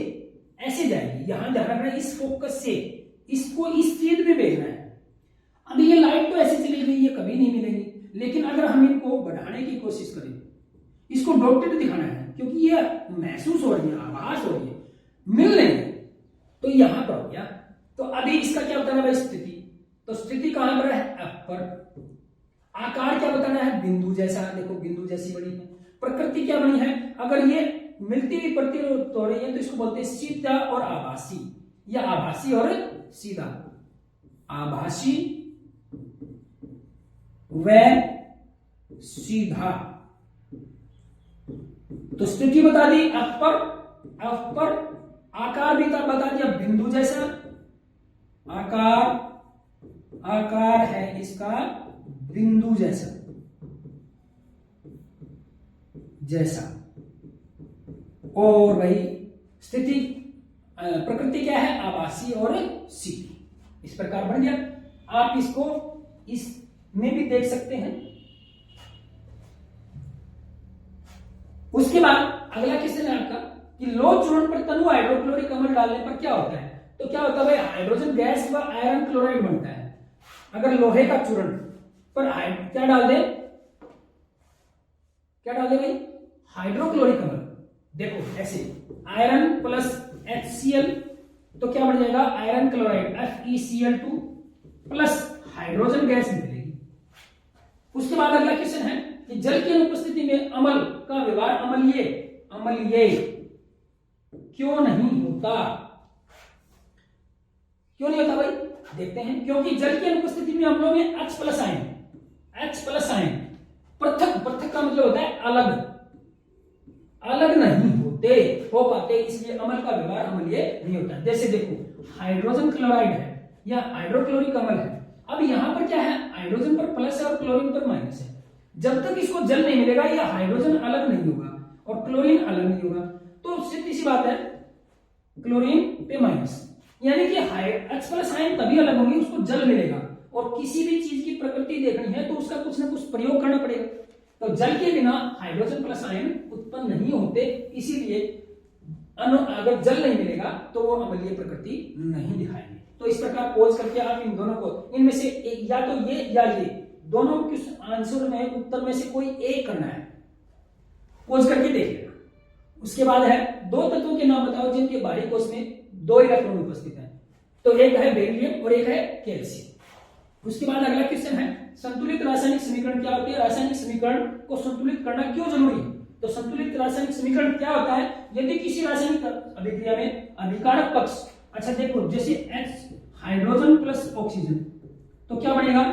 ऐसे जाएगी, यहां ध्यान रखना इस फोकस से इसको इस चीज में भेजना है। अभी ये लाइट तो ऐसे चली गई, ये कभी नहीं मिलेगी, लेकिन अगर हम इनको बढ़ाने की कोशिश करें, इसको डॉटेड दिखाना है क्योंकि ये महसूस हो रही है, आभास हो रही है, मिल रही है, तो यहां पर हो गया। तो अभी इसका क्या बताना है स्थिति, तो स्थिति कहां पर है, एफ पर। आकार क्या बताना है, बिंदु जैसा, देखो बिंदु जैसी बनी है। प्रकृति क्या बनी है, अगर ये मिलती हुई प्रतिरूप हो रही है तो इसको बोलते हैं सीधा और आभासी, या आभासी और सीधा, आभासी व सीधा। तो स्थिति बता दी एफ पर, आकार भी बता दिया बिंदु जैसा, आकार है इसका बिंदु जैसा। और भाई स्थिति प्रकृति क्या है, आभासी और सीधी, इस प्रकार बन गया। आप इसको इसमें भी देख सकते हैं। उसके बाद अगला क्वेश्चन है आपका कि लोह चूर्ण पर तनु हाइड्रोक्लोरिक अम्ल डालने पर क्या होता है, तो क्या होता है भाई, हाइड्रोजन गैस व आयरन क्लोराइड बनता है। अगर लोहे का चूर्ण पर क्या डाल दे भाई, हाइड्रोक्लोरिक अम्ल, देखो ऐसे आयरन प्लस HCl, तो क्या बन जाएगा iron chloride FeCl2 plus hydrogen gas निकलेगी। उसके बाद अगला क्वेश्चन है कि जल की अनुपस्थिति में अम्ल का व्यवहार अम्लीय क्यों नहीं होता, क्यों नहीं होता भाई, देखते हैं। क्योंकि जल की अनुपस्थिति में अम्लों में H प्लस आयन पृथक का मतलब होता है अलग नहीं हो पाते, इसलिए अम्ल का व्यवहार अम्लीय नहीं होता। जैसे देखो हाइड्रोजन क्लोराइड है या हाइड्रोक्लोरिक अम्ल है, अब यहां पर क्या है, हाइड्रोजन पर प्लस है और क्लोरीन पर माइनस है। जब तक इसको जल नहीं मिलेगा या हाइड्रोजन अलग नहीं होगा और क्लोरीन अलग नहीं होगा, तो सीधी सी बात है क्लोरीन पे माइनस, यानी कि H प्लस आयन तभी अलग होंगे, उसको जल मिलेगा। और किसी भी चीज की प्रकृति देखनी है तो उसका कुछ ना कुछ प्रयोग करना पड़ेगा, तो जल के बिना हाइड्रोजन प्लस आयन उत्पन्न नहीं होते, इसीलिए अगर जल नहीं मिलेगा तो वो अम्लीय प्रकृति नहीं दिखाएंगे। तो इस प्रकार पोज करके आप इन दोनों को, इनमें से एक, या तो ये या ये, दोनों किस आंसर में उत्तर में से कोई एक करना है, पोज करके देखिएगा। उसके बाद है दो तत्वों के नाम बताओ जिनके बाहरी कोश में 2 इलेक्ट्रॉन उपस्थित है, तो एक है बेरिलियम और एक है कैल्शियम। उसके बाद अगला क्वेश्चन है संतुलित रासायनिक समीकरण क्या होती है, रासायनिक समीकरण को संतुलित करना क्यों जरूरी है। तो संतुलित रासायनिक समीकरण क्या होता है, यदि किसी रासायनिक अभिक्रिया में अभिकारक पक्ष, अच्छा देखो जैसे H हाइड्रोजन प्लस ऑक्सीजन, तो क्या बनेगा,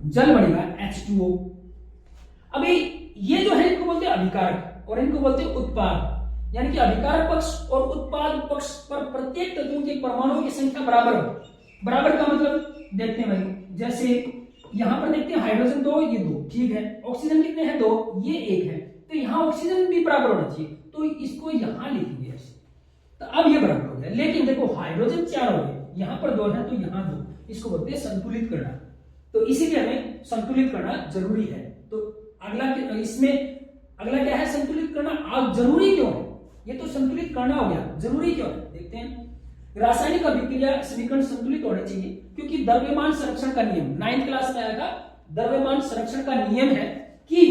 जल बनेगा H2O। अभी ये जो है इनको बोलते हैं अभिकारक और इनको बोलते हैं उत्पाद। यानी कि अभिकारक पक्ष और उत्पाद पक्ष पर प्रत्येक तत्वों के परमाणुओं की संख्या बराबर हो। बराबर का मतलब देखते हैं भाई, जैसे यहां पर देखते हैं हाइड्रोजन 2, ये 2, ठीक है। ऑक्सीजन कितने हैं? 2, ये 1 है, तो यहाँ ऑक्सीजन भी बराबर होना चाहिए, तो इसको यहां लिखेंगे ऐसे, तो अब ये बराबर हो गया। लेकिन देखो हाइड्रोजन 4 हो गए, यहाँ पर 2 है तो यहाँ 2, इसको बोलते हैं संतुलित करना। तो इसीलिए हमें संतुलित करना जरूरी है। तो अगला इसमें अगला क्या है? संतुलित करना। आप जरूरी क्यों है? ये तो संतुलित करना हो गया, जरूरी क्यों है देखते हैं। रासायनिक अभिक्रिया समीकरण संतुलित होने चाहिए, क्योंकि द्रव्यमान संरक्षण का नियम 9th क्लास में आया था। द्रव्यमान संरक्षण का नियम है कि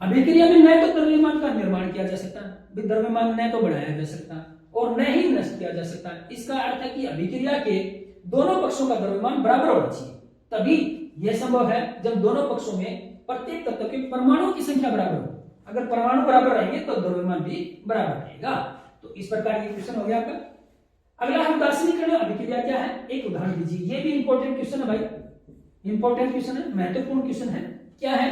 अभिक्रिया में न तो द्रव्यमान का निर्माण किया जा सकता, द्रव्यमान न तो बढ़ाया जा सकता और न ही नष्ट किया जा सकता। इसका अर्थ है कि अभिक्रिया के दोनों पक्षों का द्रव्यमान बराबर होना चाहिए, तभी यह संभव है जब दोनों पक्षों में प्रत्येक तत्व के परमाणुओं की संख्या बराबर हो। अगर परमाणु बराबर रहेंगे तो द्रव्यमान भी बराबर रहेगा। तो इस प्रकार ये क्वेश्चन हो गया आपका। अगला है उदासीनीकरण अभिक्रिया क्या है? एक उदाहरण दीजिए। ये भी इंपॉर्टेंट क्वेश्चन है भाई, इंपॉर्टेंट क्वेश्चन है, महत्वपूर्ण क्वेश्चन है। क्या है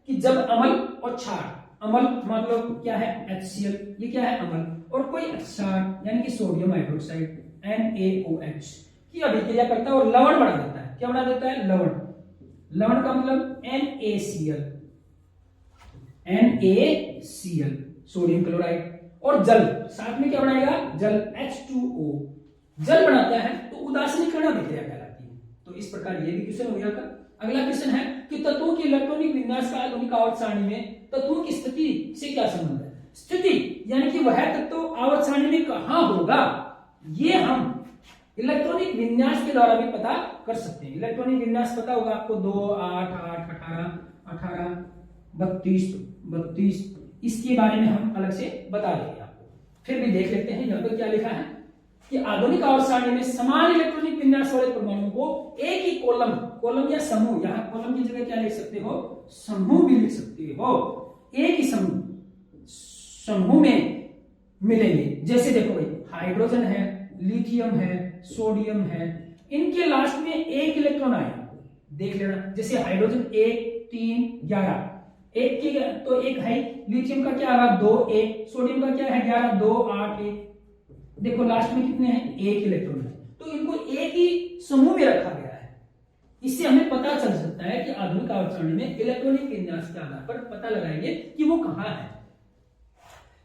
कि जब अम्ल और क्षार, अम्ल मतलब क्या है? HCl, ये क्या है? अम्ल, और कोई क्षार यानी कि सोडियम हाइड्रोक्साइड NaOH की अभिक्रिया करता है और लवण बना देता है। क्या बना देता है? लवण। लवण का मतलब NaCl, सोडियम क्लोराइड, और जल साथ में क्या बनाएगा? जल H2O, जल बनाता है, तो उदासीनीकरण अभिक्रिया कहलाती है। तो इस प्रकार ये भी क्वेश्चन हो गया था। अगला क्वेश्चन है कि तत्वों की इलेक्ट्रॉनिक विन्यास का आधुनिक आवर्त सारणी में तत्वों की स्थिति से क्या संबंध है? स्थिति यानी कि वह तत्व आवर्त सारणी में कहां होगा, ये हम इलेक्ट्रॉनिक विन्यास के द्वारा भी पता कर सकते हैं। इलेक्ट्रॉनिक विन्यास पता होगा आपको, 2, 8, 8, 18, 18, 32, 32, इसके बारे में हम अलग से बता देंगे आपको। फिर भी देख लेते हैं यहाँ पर क्या लिखा है कि आधुनिक आवर्त सारणी में समान इलेक्ट्रॉनिक विन्यास वाले परमाणुओं को एक ही कॉलम या समूह, यहाँ कॉलम की जगह क्या लिख सकते हो? समूह भी लिख सकते हो। एक ही समूह में मिलेंगे। जैसे देखो भाई, हाइड्रोजन है, लिथियम है, सोडियम है, इनके लास्ट में एक इलेक्ट्रॉन आया, देख लेना। जैसे हाइड्रोजन 1, 3, 11, एक की तो एक है, लिथियम का क्या है? 2, 1, सोडियम का क्या है? 11, 2, 8, 1। देखो लास्ट में कितने हैं? एक इलेक्ट्रॉन है, तो इनको एक ही समूह में रखा गया है। इससे हमें पता चल सकता है कि आधुनिक आवर्त सारणी में इलेक्ट्रॉनिक विन्यास के आधार पर पता लगाएंगे कि वो कहां है।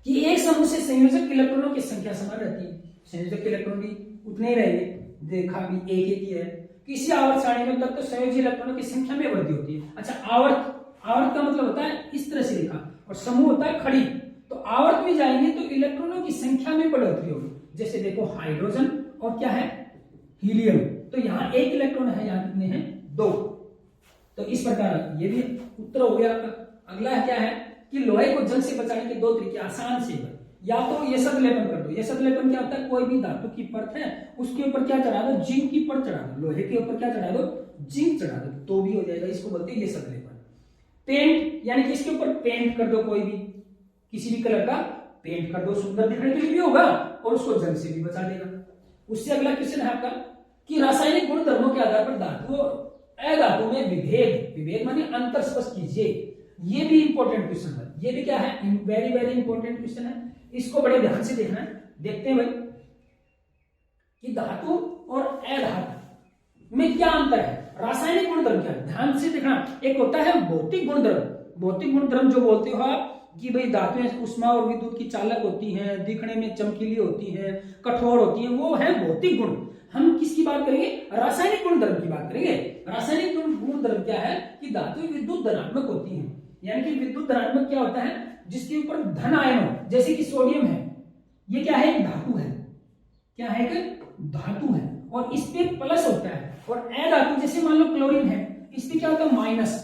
कि एक समूह से संयोजक इलेक्ट्रॉनों की संख्या समान रहती है, संयोजक इलेक्ट्रॉन भी उतने ही रहेंगे, देखा भी एक ही है। किसी आवर्त सारणी में तब तो संयोजी इलेक्ट्रॉनों की संख्या में वृद्धि होती है। अच्छा, आवर्त का मतलब होता है इस तरह से लिखा, और समूह होता है खड़ी। तो आवर्त में जाएंगे तो इलेक्ट्रॉनों की संख्या में बढ़ोतरी होगी। जैसे देखो हाइड्रोजन और क्या है? हीलियम, तो यहाँ एक इलेक्ट्रॉन है, यहाँ कितने हैं? 2। तो इस प्रकार ये भी उत्तर हो गया आपका। अगला क्या है कि लोहे को जंग से बचाने के 2 तरीके आसान से, या तो ये सब लेपन कर दो। ये सब लेपन क्या होता है? कोई भी धातु की परत है, उसके ऊपर क्या चढ़ा दो? जिंक की परत चढ़ा दो। लोहे के ऊपर क्या चढ़ा दो? जिंक चढ़ा दो, तो भी हो जाएगा। इसको बोलते हैं ये सब लेपन। पेंट यानी कि इसके ऊपर पेंट कर दो, कोई भी किसी भी कलर का पेंट कर दो, सुंदर दिखने के लिए भी होगा और उसको जंग से भी बचा देगा। उससे अगला क्वेश्चन है आपका कि रासायनिक गुण धर्मों के आधार पर धातु अधातु में विभेद माने अंतर स्पष्ट कीजिए। ये भी इंपॉर्टेंट क्वेश्चन है। ये भी क्या है? वेरी वेरी इंपॉर्टेंट क्वेश्चन है। इसको बड़े ध्यान से देखना है। देखते हैं भाई कि धातु और अधातु में क्या अंतर है, रासायनिक गुणधर्म क्या है, ध्यान से देखना। एक होता है भौतिक गुणधर्म। भौतिक गुणधर्म जो बोलते हो आप कि भाई धातुएं उष्मा और विद्युत की चालक होती हैं, दिखने में चमकीली होती हैं, कठोर होती हैं, वो है भौतिक गुण। हम किसकी बात करेंगे? रासायनिक गुणधर्म की बात करेंगे। रासायनिक गुणधर्म क्या है कि धातु विद्युत धनात्मक होती हैं। यानी कि विद्युत धनात्मक क्या होता है? जिसके ऊपर धन आयन हो, जैसे कि सोडियम है, ये क्या है? एक धातु है। क्या है? एक धातु है, और इस पे प्लस होता है। और अधातु जैसे मान लो क्लोरीन है, इस पे क्या होता है? माइनस।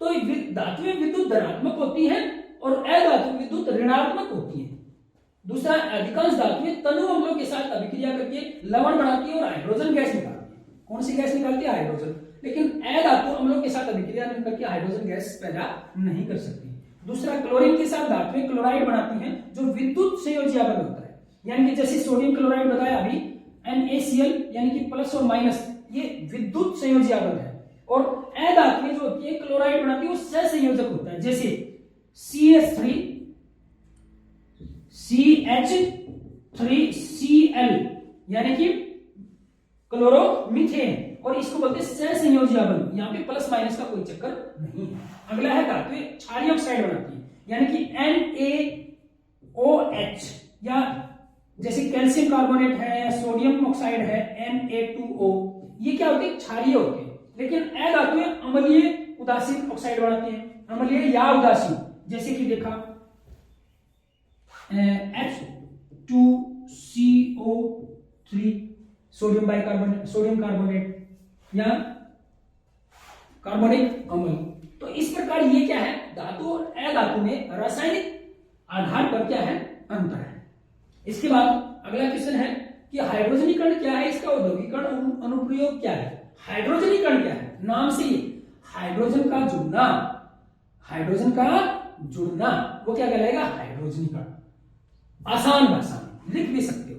तो धातुएं विद्युत धनात्मक होती हैं और अधातु विद्युत ऋणात्मक होती है। दूसरा, अधिकांश धातुएं तनु अम्लों के साथ अभिक्रिया करके लवण बनाती है और हाइड्रोजन गैस निकालती है। कौन सी गैस निकालती है? हाइड्रोजन। लेकिन अधातु अम्लों के साथ अभिक्रिया करके हाइड्रोजन गैस पैदा नहीं कर सकती। दूसरा, क्लोरीन के साथ धातुएं क्लोराइड बनाती हैं जो विद्युत संयोजी आबंध होता है। यानी कि जैसे सोडियम क्लोराइड बताया अभी, NaCl यानी कि प्लस और माइनस, ये विद्युत संयोजी आबंध है। और अधातुएं जो होती है क्लोराइड बनाती है वो सहसंयोजक होता है। जैसे CH3 CH3Cl यानी कि क्लोरोमीथेन, और इसको बोलते हैं सहसंयोजी अम्ल। यहाँ पे प्लस माइनस का कोई चक्कर नहीं है। अगला है धातुएं क्षारीय ऑक्साइड बनाती है, यानी कि NaOH, या जैसे कैल्शियम कार्बोनेट है, सोडियम ऑक्साइड है Na2O, ये क्या होते हैं? क्षारीय होते हैं। लेकिन अधातुएं अम्लीय उदासीन ऑक्साइड बनाती हैं, अम्लीय या उदासीन, जैसे कि देखा H2CO3 sodium bicarbonate, sodium carbonate या कार्बोनिक अम्ल। तो इस प्रकार ये क्या है, धातु और अधातु में रासायनिक आधार पर क्या है, अंतर है। इसके बाद अगला क्वेश्चन है कि हाइड्रोजनीकरण क्या है, इसका औद्योगिकरण अनुप्रयोग क्या है। हाइड्रोजनीकरण क्या है, नाम से ही हाइड्रोजन का जुड़ना, हाइड्रोजन का जुड़ना वो क्या कहलाएगा, हाइड्रोजनीकरण। आसान भाषा में लिख भी सकते हो।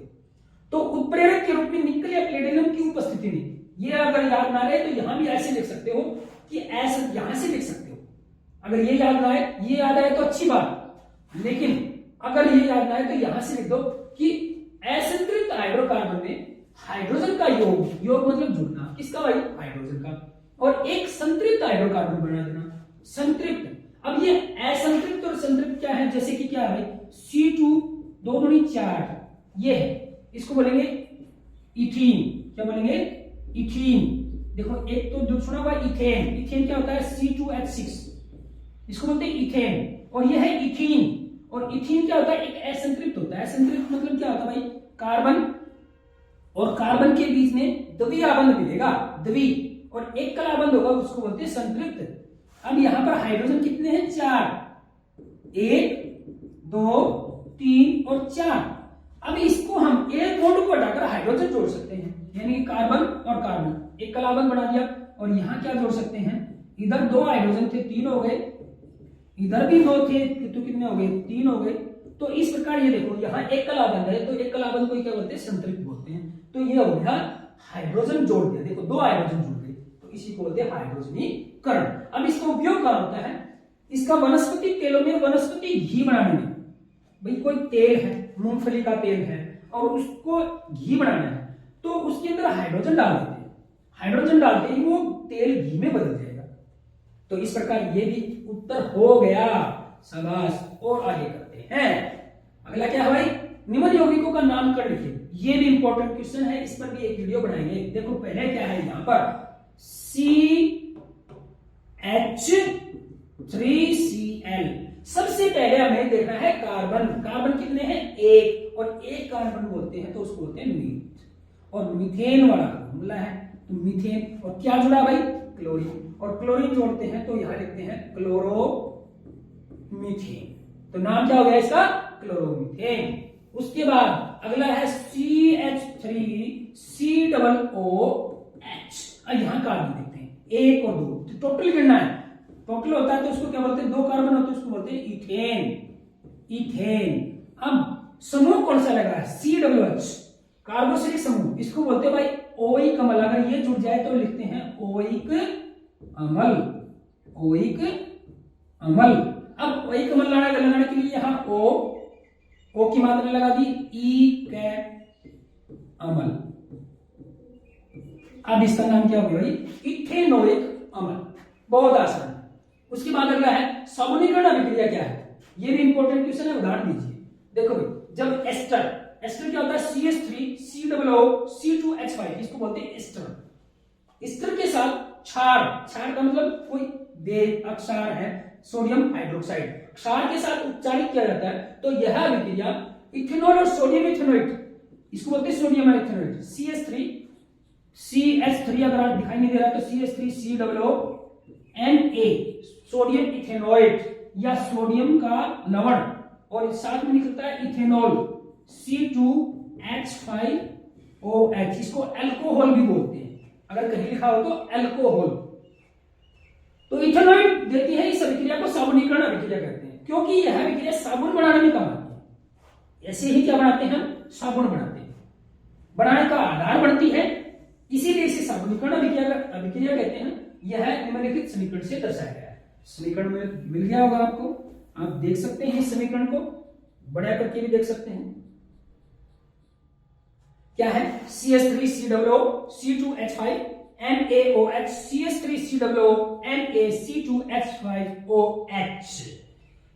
तो उत्प्रेरक के रूप में निकल या प्लेटिनम की उपस्थिति में, ये अगर याद ना रहे तो यहां भी ऐसे लिख सकते हो कि ऐसे यहां से लिख सकते हो। अगर ये याद ना आए, ये याद आए तो अच्छी बात, लेकिन अगर ये याद ना आए तो यहां से लिख दो कि असंतृप्त हाइड्रोकार्बन में हाइड्रोजन का योग, योग मतलब जुड़ना, किसका भाई, हाइड्रोजन का, और एक संतृप्त हाइड्रोकार्बन बना देना, संतृप्त। अब ये असंतृप्त और संतृप्त क्या है, जैसे कि क्या है भाई, C2 2 दूनी 4, ये है, इसको बोलेंगे इथीन। क्या बोलेंगे, इथीन। देखो एक तो जो सुना हुआ इथेन, इथेन क्या होता है, C2H6, इसको बोलते हैं इथेन, और ये है इथीन। और इथीन क्या होता है, एक असंतृप्त होता है। असंतृप्त मतलब क्या होता है भाई, कार्बन और कार्बन के बीच में द्विआबंध मिलेगा, द्वि, और एक कलाबंध होगा, उसको बोलते हैं संतृप्त। अब यहां पर हाइड्रोजन कितने हैं, 4, 1 2 3 और 4। अब इसको हम एक बॉन्ड को हटाकर हाइड्रोजन जोड़ सकते हैं, यानी कार्बन और कार्बन एक कलाबंध बना दिया, और यहां क्या जोड़ सकते हैं, इधर 2 हाइड्रोजन थे, 3 हो गए, इधर भी 2 थे तो कितने हो गए, 3 हो गए। तो इस प्रकार ये देखो यहाँ एक कलाबंध है, तो एक कलाबंध को क्या बोलते हैं, संतृप्त बोलते हैं। तो ये हो गया हाइड्रोजन जोड़ दिया, देखो 2 हाइड्रोजन जुड़ गए, तो इसी को बोलते हैं हाइड्रोजनीकरण। अब इसका उपयोग कहां होता है, इसका वनस्पति तेलों में, वनस्पति घी बनाने में। भाई कोई तेल है, मूंगफली का तेल है, और उसको घी बनाना है, तो उसके अंदर हाइड्रोजन डाल देते हैं, हाइड्रोजन डालते ही वो तेल घी में बदल जाएगा। तो इस प्रकार ये भी उत्तर हो गया, शाबाश। और आगे करते हैं, अगला क्या है भाई, निम्न यौगिकों का नामकरण लिखिए। ये भी इंपॉर्टेंट क्वेश्चन है, इस पर भी एक वीडियो बनाएंगे। देखो पहले क्या है, यहां पर CH3Cl, सबसे पहले हमें देखना है कार्बन। कार्बन कितने हैं, 1, और एक कार्बन बोलते हैं तो उसको बोलते हैं मीथ, और मीथेन वाला फॉर्मूला है, तो मीथेन, और क्या जुड़ा भाई, क्लोरीन, और क्लोरीन जोड़ते हैं तो यहां लिखते हैं क्लोरोमीथेन। तो नाम क्या हो गया इसका, क्लोरोमीथेन। उसके बाद अगला है CH3COOH। यहां कार्बन देखते हैं, 1 और 2, तो टोटल गिनना है। टोटल होता है तो उसको क्या बोलते हैं, 2 कार्बन होते हैं उसको बोलते हैं इथेन, इथेन। अब समूह कौन सा लगा है, COOH, कार्बोक्सिलिक समूह, इसको बोलते हैं भाई ओइक अम्ल। अगर ये जुड़ जाए तो लिखते हैं ओइक अम्ल, ओइक अम्ल। अब ओइक अम्ल लगाने के लिए यहां ओ की मात्रा लगा दी, ई कैप अम्ल। अब इसका नाम क्या होगा भाई, इथेनोइक अम्ल। बहुत आसान। उसके बाद अगला है साबुनीकरण अभिक्रिया क्या है, ये भी इंपॉर्टेंट क्वेश्चन है, उदाहरण दीजिए। देखो भाई, जब एस्टर, एस्टर क्या होता है, CH3COO2H5, इसको बोलते हैं एस्टर। एस्टर के साथ क्षार, क्षार का मतलब कोई अक्षार है, सोडियम हाइड्रोक्साइड, क्षार के साथ उपचारित किया जाता है, तो यह अभिक्रिया इथेनॉल और सोडियम इथेनोएट, इसको बोलते हैं सोडियम इथेनोएट। CH3 अगर आप दिखाई नहीं दे रहा है तो CH3COONA, सोडियम इथेनोएट या सोडियम का लवण, और साथ में निकलता है इथेनॉल, C2H5OH, इसको अल्कोहल भी बोलते हैं, अगर कहीं लिखा हो तो अल्कोहल। तो इथेनॉइड देती है, इस अभिक्रिया को साबुनीकरण अभिक्रिया कहते हैं, क्योंकि यह अभिक्रिया साबुन बनाने में काम आती है। ऐसे ही क्या बनाते हैं, साबुन बनाते हैं, बनाने का आधार बनती है, इसीलिए इसे साबुनीकरण अभिक्रिया कहते हैं। यह निम्नलिखित समीकरण से दर्शाया गया है। समीकरण में मिल गया होगा आपको, आप देख सकते हैं इस समीकरण को, बढ़िया करके भी देख सकते हैं। क्या है? CH3COO C2H5 NaOH CH3COO NaC2H5OH।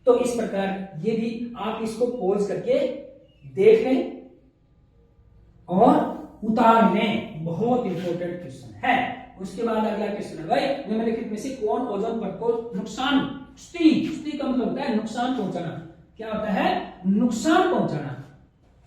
तो इस प्रकार ये भी आप इसको पोज करके देख लें और उतार लें, बहुत इंपॉर्टेंट क्वेश्चन है। उसके बाद अगला क्वेश्चन है भाई, निम्नलिखित में से कौन ओजोन परत को नुकसान, क्षति का मतलब होता है नुकसान पहुंचाना। क्या होता है? नुकसान पहुंचाना।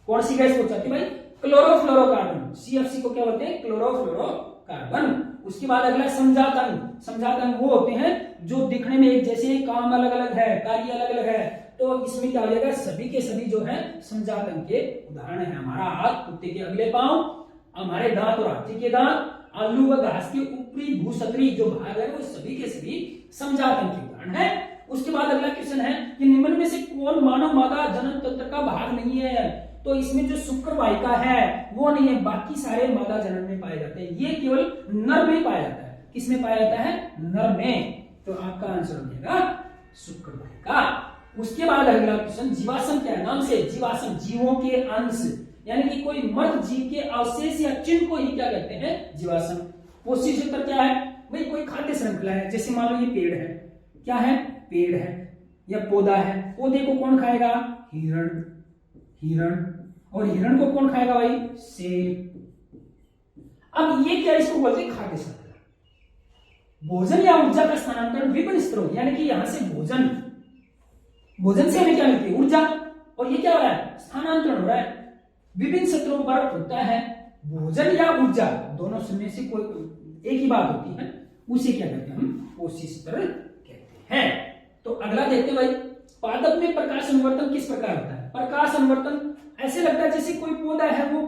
कौन सी गैस पहुंचाती है भाई? क्लोरोफ्लोरोकार्बन। CFC को क्या बोलते हैं? क्लोरोफ्लोरोकार्बन। उसके बाद अगला समजात अंग। समजात अंग वो होते हैं जो दिखने में एक जैसे, काम अलग अलग है, कार्य अलग अलग है। तो इसमें क्या हो जाएगा? सभी के सभी जो है समजात अंग के उदाहरण है। हमारा हाथ, कुत्ते के अगले पांव, हमारे दांत और हाथी के दांत, आलू व घास के ऊपरी भूसतरी जो भाग है वो सभी के सभी समजात अंग के उदाहरण है। उसके बाद अगला क्वेश्चन है कि निम्न में से कौन मानव मादा जनन तंत्र का भाग नहीं है? तो इसमें जो शुक्र वाहिका है वो नहीं है, बाकी सारे मादा जनन में पाए जाते हैं। ये केवल नर में पाया जाता है। किस में पाया जाता है? नर में। तो आपका आंसर हो जाएगा शुक्र वाहिका। उसके बाद अगला क्वेश्चन, जीवाश्म क्या है? नाम से जीवाश्म जीवों के अंश, यानी कि कोई मृत जीव के अवशेष या चिन्ह को ही क्या कहते हैं? जीवाश्म। पोषी क्षेत्र क्या है भाई? कोई खाद्य श्रृंखला है। जैसे मान लो ये पेड़ है, क्या है? पेड़ है या पौधा है। पौधे को कौन खाएगा? हिरण। और हिरण को कौन खाएगा भाई? शेर। अब ये क्या, इसको बोलते हैं खाद्य श्रृंखला। भोजन या ऊर्जा का स्थानांतरण विभिन्न स्तरों, यानी कि यहां से भोजन से हमें क्या मिलती है? ऊर्जा। और ये क्या हो रहा है? स्थानांतरण हो रहा है। विभिन्न स्तरों पर होता है। भोजन या ऊर्जा दोनों में से कोई एक ही बात होती है, उसे क्या कहते हैं? हम पोषी स्तर कहते हैं। तो अगला देखते हैं भाई, पादप में प्रकाश अनुवर्तन किस प्रकार होता है? प्रकाश अनुवर्तन ऐसे लगता है जैसे कोई पौधा है, वो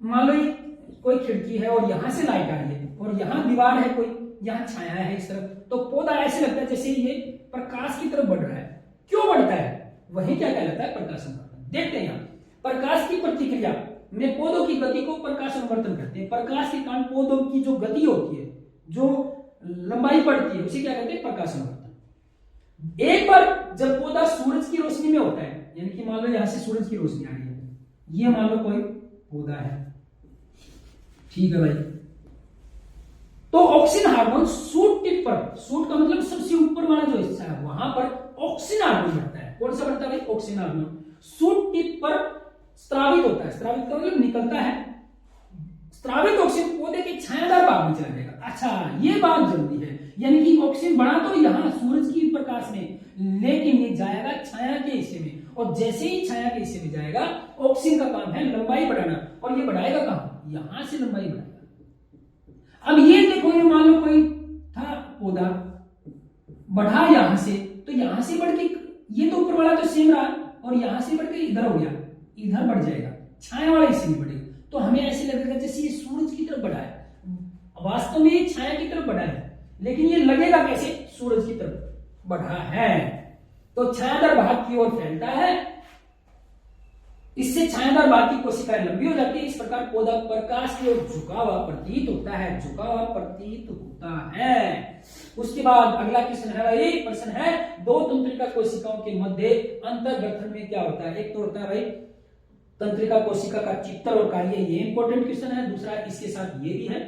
मान लो कोई खिड़की है और यहां से लाइट आ रही है और यहां दीवार है, कोई यहां छाया है इस तरफ, तो पौधा ऐसे लगता है जैसे ये प्रकाश की तरफ बढ़ रहा है। क्यों बढ़ता है? वही क्या कहलाता है? प्रकाश अनुवर्तन। देखते हैं यहाँ, प्रकाश की प्रतिक्रिया में पौधों की गति को प्रकाश अनुवर्तन कहते हैं। प्रकाश के कारण पौधों की जो गति होती है, जो लंबाई बढ़ती है, उसे क्या कहते हैं? प्रकाश अनुवर्तन। एक बार जब पौधा सूरज की रोशनी में होता है, यानी कि मान लो यहां से सूरज की रोशनी आ रही है, ये मान लो कोई पौधा है, ठीक है भाई, तो ऑक्सीजन हार्मोन सूट टिप पर, सूट का मतलब सबसे ऊपर वाला जो हिस्सा है, वहां पर ऑक्सीजन हार्मोन बढ़ता है। कौन सा बढ़ता है भाई? ऑक्सीजन हार्मोन सूट टिप पर स्त्रावित होता है। स्त्रावित का मतलब निकलता है। स्त्रावित ऑक्सीजन पौधे के छायादार भाग में चला जाएगा। अच्छा, ये बात जरूरी है, यानी कि ऑक्सीजन बढ़ा तो यहां सूरज की प्रकाश में, लेकिन ये जाएगा छाया के हिस्से में, और जैसे ही छाया के हिस्से में जाएगा, ऑक्सीजन का काम है लंबाई बढ़ाना, और ये बढ़ाएगा कहां? यहां से लंबाई बढ़ाएगा। अब ये देखो, ये मान लो कोई था पौधा, बढ़ा यहां से, तो यहां से बढ़ के ये तो ऊपर वाला तो सेम रहा, और यहां से बढ़ के इधर हो गया, इधर बढ़ जाएगा, छाया वाला हिस्से में बढ़ेगा। तो हमें ऐसे लगेगा जैसे ये सूरज की तरफ बढ़ा है, वास्तव में ये छाया की तरफ बढ़ा है, लेकिन ये लगेगा कैसे? सूरज की तरफ बढ़ा है। तो छायादार भाग की ओर फैलता है, इससे छायादार भाग की कोशिकाएं लंबी हो जाती है। इस प्रकार पौधा प्रकाश की ओर झुका हुआ प्रतीत होता है, झुका हुआ प्रतीत होता है। उसके बाद अगला क्वेश्चन है, एक प्रश्न है, दो तंत्रिका कोशिकाओं के मध्य अंतर्गठन में क्या होता है? एक तो होता है भाई तंत्रिका कोशिका का चित्र और कार्य, ये इंपॉर्टेंट क्वेश्चन है। दूसरा इसके साथ ये भी है।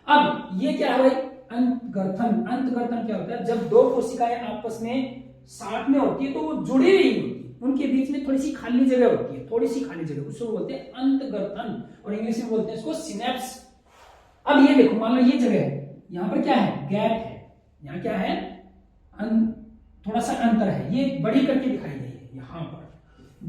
अब ये क्या है भाई? अंतगठन। अंतगठन क्या होता है? जब दो कोशिकाएं आपस में साथ में होती है तो वो जुड़ी नहीं होती, उनके बीच में थोड़ी सी खाली जगह होती है, थोड़ी सी खाली जगह, उसको बोलते हैं अंतगठन, और इंग्लिश में बोलते हैं इसको सिनेप्स। अब ये देखो, मान लो ये जगह है, यहां पर क्या है? गैप है। यहाँ क्या है? थोड़ा सा अंतर है, ये बड़ी करके दिखाई गई है।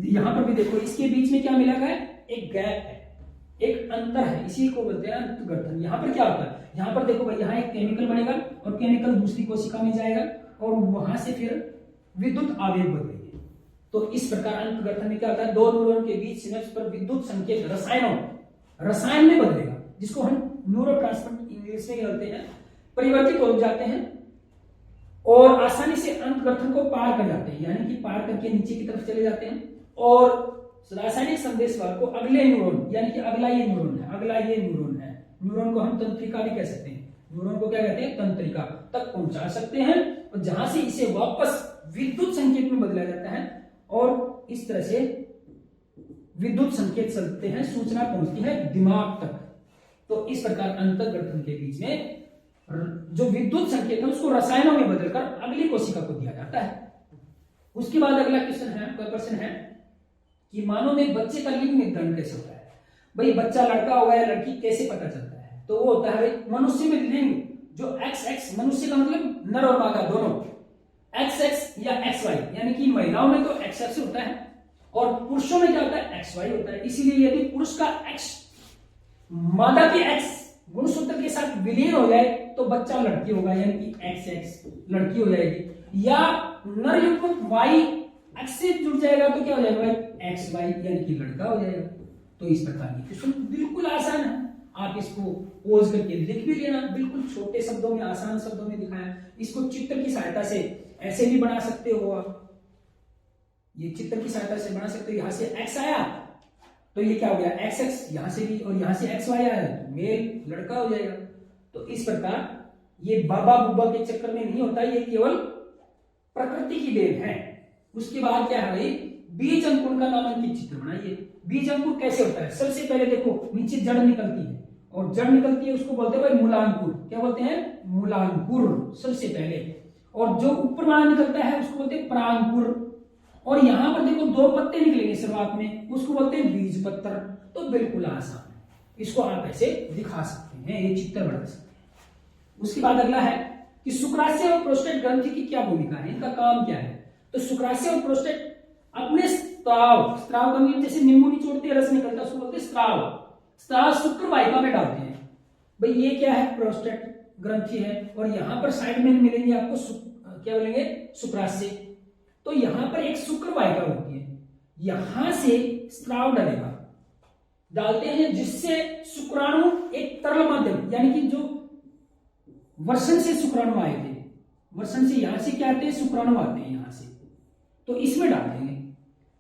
यहां पर भी देखो, इसके बीच में क्या मिला है? एक गैप है, एक अंतर है, इसी को बोलते हैं अंतगठन। यहाँ पर क्या होता है? यहाँ पर देखो भाई, यहाँ एक केमिकल बनेगा और केमिकल दूसरी कोशिका में जाएगा और वहां से फिर विद्युत आवेग बदलेंगे। तो इस प्रकार अंतगठन में क्या होता है? दो न्यूरॉन के बीच सिनेप्स पर विद्युत संकेत रसायन में बदलेगा, जिसको हम न्यूरोट्रांसमीटर इंग्लिश में बोलते हैं, परिवर्तित हो जाते हैं और आसानी से अंतगठन को पार कर जाते हैं, यानी कि पार करके नीचे की तरफ चले जाते हैं और रासायनिक संदेश को अगले न्यूरॉन, यानी कि अगला ये न्यूरॉन है, न्यूरॉन को हम तंत्रिका भी कह सकते हैं, न्यूरॉन को क्या कहते हैं? तंत्रिका तक पहुंचा सकते हैं, और जहां से इसे वापस विद्युत संकेत में बदला जाता है और इस तरह से विद्युत संकेत चलते हैं, सूचना पहुंचती है दिमाग तक। तो इस प्रकार अंतःग्रंथन के बीच में जो विद्युत संकेत है उसको रसायनों में बदलकर अगली कोशिका को दिया जाता है। उसके बाद अगला प्रश्न है कि मानव में बच्चे का लिंग निर्धारण कैसे होता है। भाई बच्चा लड़का होगा या लड़की कैसे पता चलता है? तो वो होता है भाई मनुष्य में लिंग जो XX, मनुष्य का मतलब नर और मादा दोनों, XX या XY, यानी कि महिलाओं में तो XX होता है और पुरुषों में क्या होता है? XY होता है। इसीलिए यदि पुरुष का X मादा के X गुणसूत्र के साथ विलीन हो जाए तो बच्चा लड़की होगा, यानी कि XX लड़की हो जाएगी। या नर युग्म Y X से जुड़ जाएगा तो क्या हो जाएगा भाई? XY यानी कि लड़का हो जाएगा। तो इस प्रकार की क्वेश्चन बिल्कुल आसान है, आप इसको पोज करके लिख भी लेना। बिल्कुल छोटे शब्दों में, आसान शब्दों में दिखाया। इसको चित्र की सहायता से ऐसे भी बना सकते हो आप, ये चित्र की सहायता से बना सकते हो। यहां से X आया तो ये क्या हो गया? XX, यहां से भी, और यहां से XY आया तो मेल लड़का हो जाएगा। तो इस प्रकार ये बाबा बुब्बा के चक्कर में नहीं होता, ये केवल प्रकृति की देन है। उसके बाद क्या है भाई? बीज अंकुर का नामांकित चित्र बनाइए। बीज अंकुर कैसे होता है? सबसे पहले देखो नीचे जड़ निकलती है, और जड़ निकलती है उसको बोलते हैं भाई मूलांकुर। क्या बोलते हैं? मूलांकुर सबसे पहले। और जो ऊपर वाला निकलता है उसको बोलते हैं परांकुर। और यहां पर देखो 2 पत्ते निकलेंगे शुरुआत में, उसको बोलते हैं बीज पत्र। तो बिल्कुल आसान है, इसको आप ऐसे दिखा सकते हैं, ये चित्र बना सकते हैं। उसके बाद अगला है कि शुक्राशय और प्रोस्टेट ग्रंथि की क्या भूमिका है, इनका काम क्या है? तो शुक्राशय और प्रोस्टेट अपने स्त्राव का मतलब जैसे नींबू निचोड़ते रस निकलता है उसको बोलते हैं स्त्राव शुक्र वाहिका में डालते हैं। भाई ये क्या है? प्रोस्टेट ग्रंथि है। और यहां पर साइड में मिलेंगे आपको क्या बोलेंगे? शुक्राशय। तो यहां पर एक शुक्र वाहिका होती है, यहां से स्त्राव डालते हैं जिससे शुक्राणु एक तरल माध्यम, यानी कि जो वर्षण से शुक्राणु आए थे, वर्षण से यहां से क्या आते हैं? शुक्राणु आते हैं यहां से, तो इसमें डाल देंगे।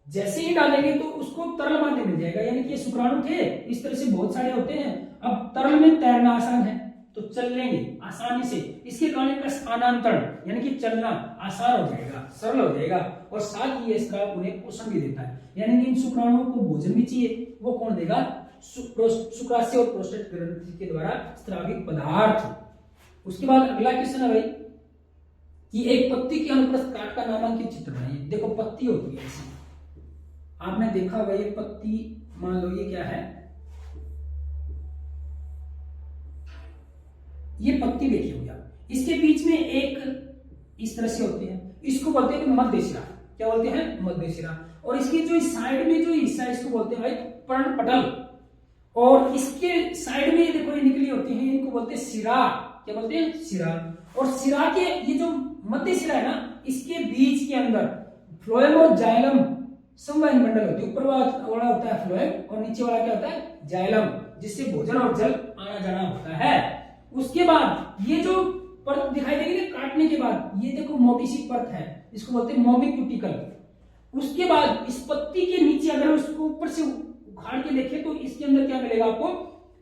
जैसे ही डालेंगे तो उसको तरल माध्यम मिल जाएगा, यानी कि शुक्राणु थे इस तरह से बहुत सारे होते हैं। अब तरल में तैरना आसान है तो चल लेंगे आसानी से, इसके कारण इनका स्थानांतरण यानी कि चलना आसान हो जाएगा, सरल हो जाएगा। और साथ ही ये स्त्राव उन्हें पोषण भी देता है, यानी कि इन शुक्राणुओं को भोजन भी चाहिए। वो कौन देगा? शुक्राशय और प्रोस्टेट ग्रंथि के द्वारा स्त्रावित पदार्थ। उसके बाद अगला क्वेश्चन है भाई कि एक पत्ती के अनुप्रस्थ काट का नामांकित चित्र बनाइए। देखो पत्ती होती है ऐसी, आपने देखा होगा ये पत्ती, मान लो ये क्या है? ये पत्ती देखी होगी आप, इसके बीच में एक इस तरह से होती है, इसको बोलते हैं मध्य शिरा। क्या बोलते हैं? मध्य शिरा। और इसकी जो साइड में जो हिस्सा है इसको बोलते हैं भाई पर्णपटल। और इसके साइड में देखो ये निकली होती है, इनको बोलते हैं सिरा। क्या बोलते हैं? सिरा। और सिरा के ये जो मध्य शिरा है ना, इसके बीच के अंदर फ्लोएम और जाइलम समवायी मंडल होती है। ऊपर वाला होता है फ्लोएम और नीचे वाला क्या होता है? जाइलम, जिससे भोजन और जल आना जाना होता है। उसके बाद ये जो परत दिखाई देगी ना काटने के बाद, ये देखो मोटी सी परत है, इसको बोलते हैं मोमिक क्यूटिकल। उसके बाद इस पत्ती के नीचे अगर उसको ऊपर से उखाड़ के देखें तो इसके अंदर क्या मिलेगा आपको?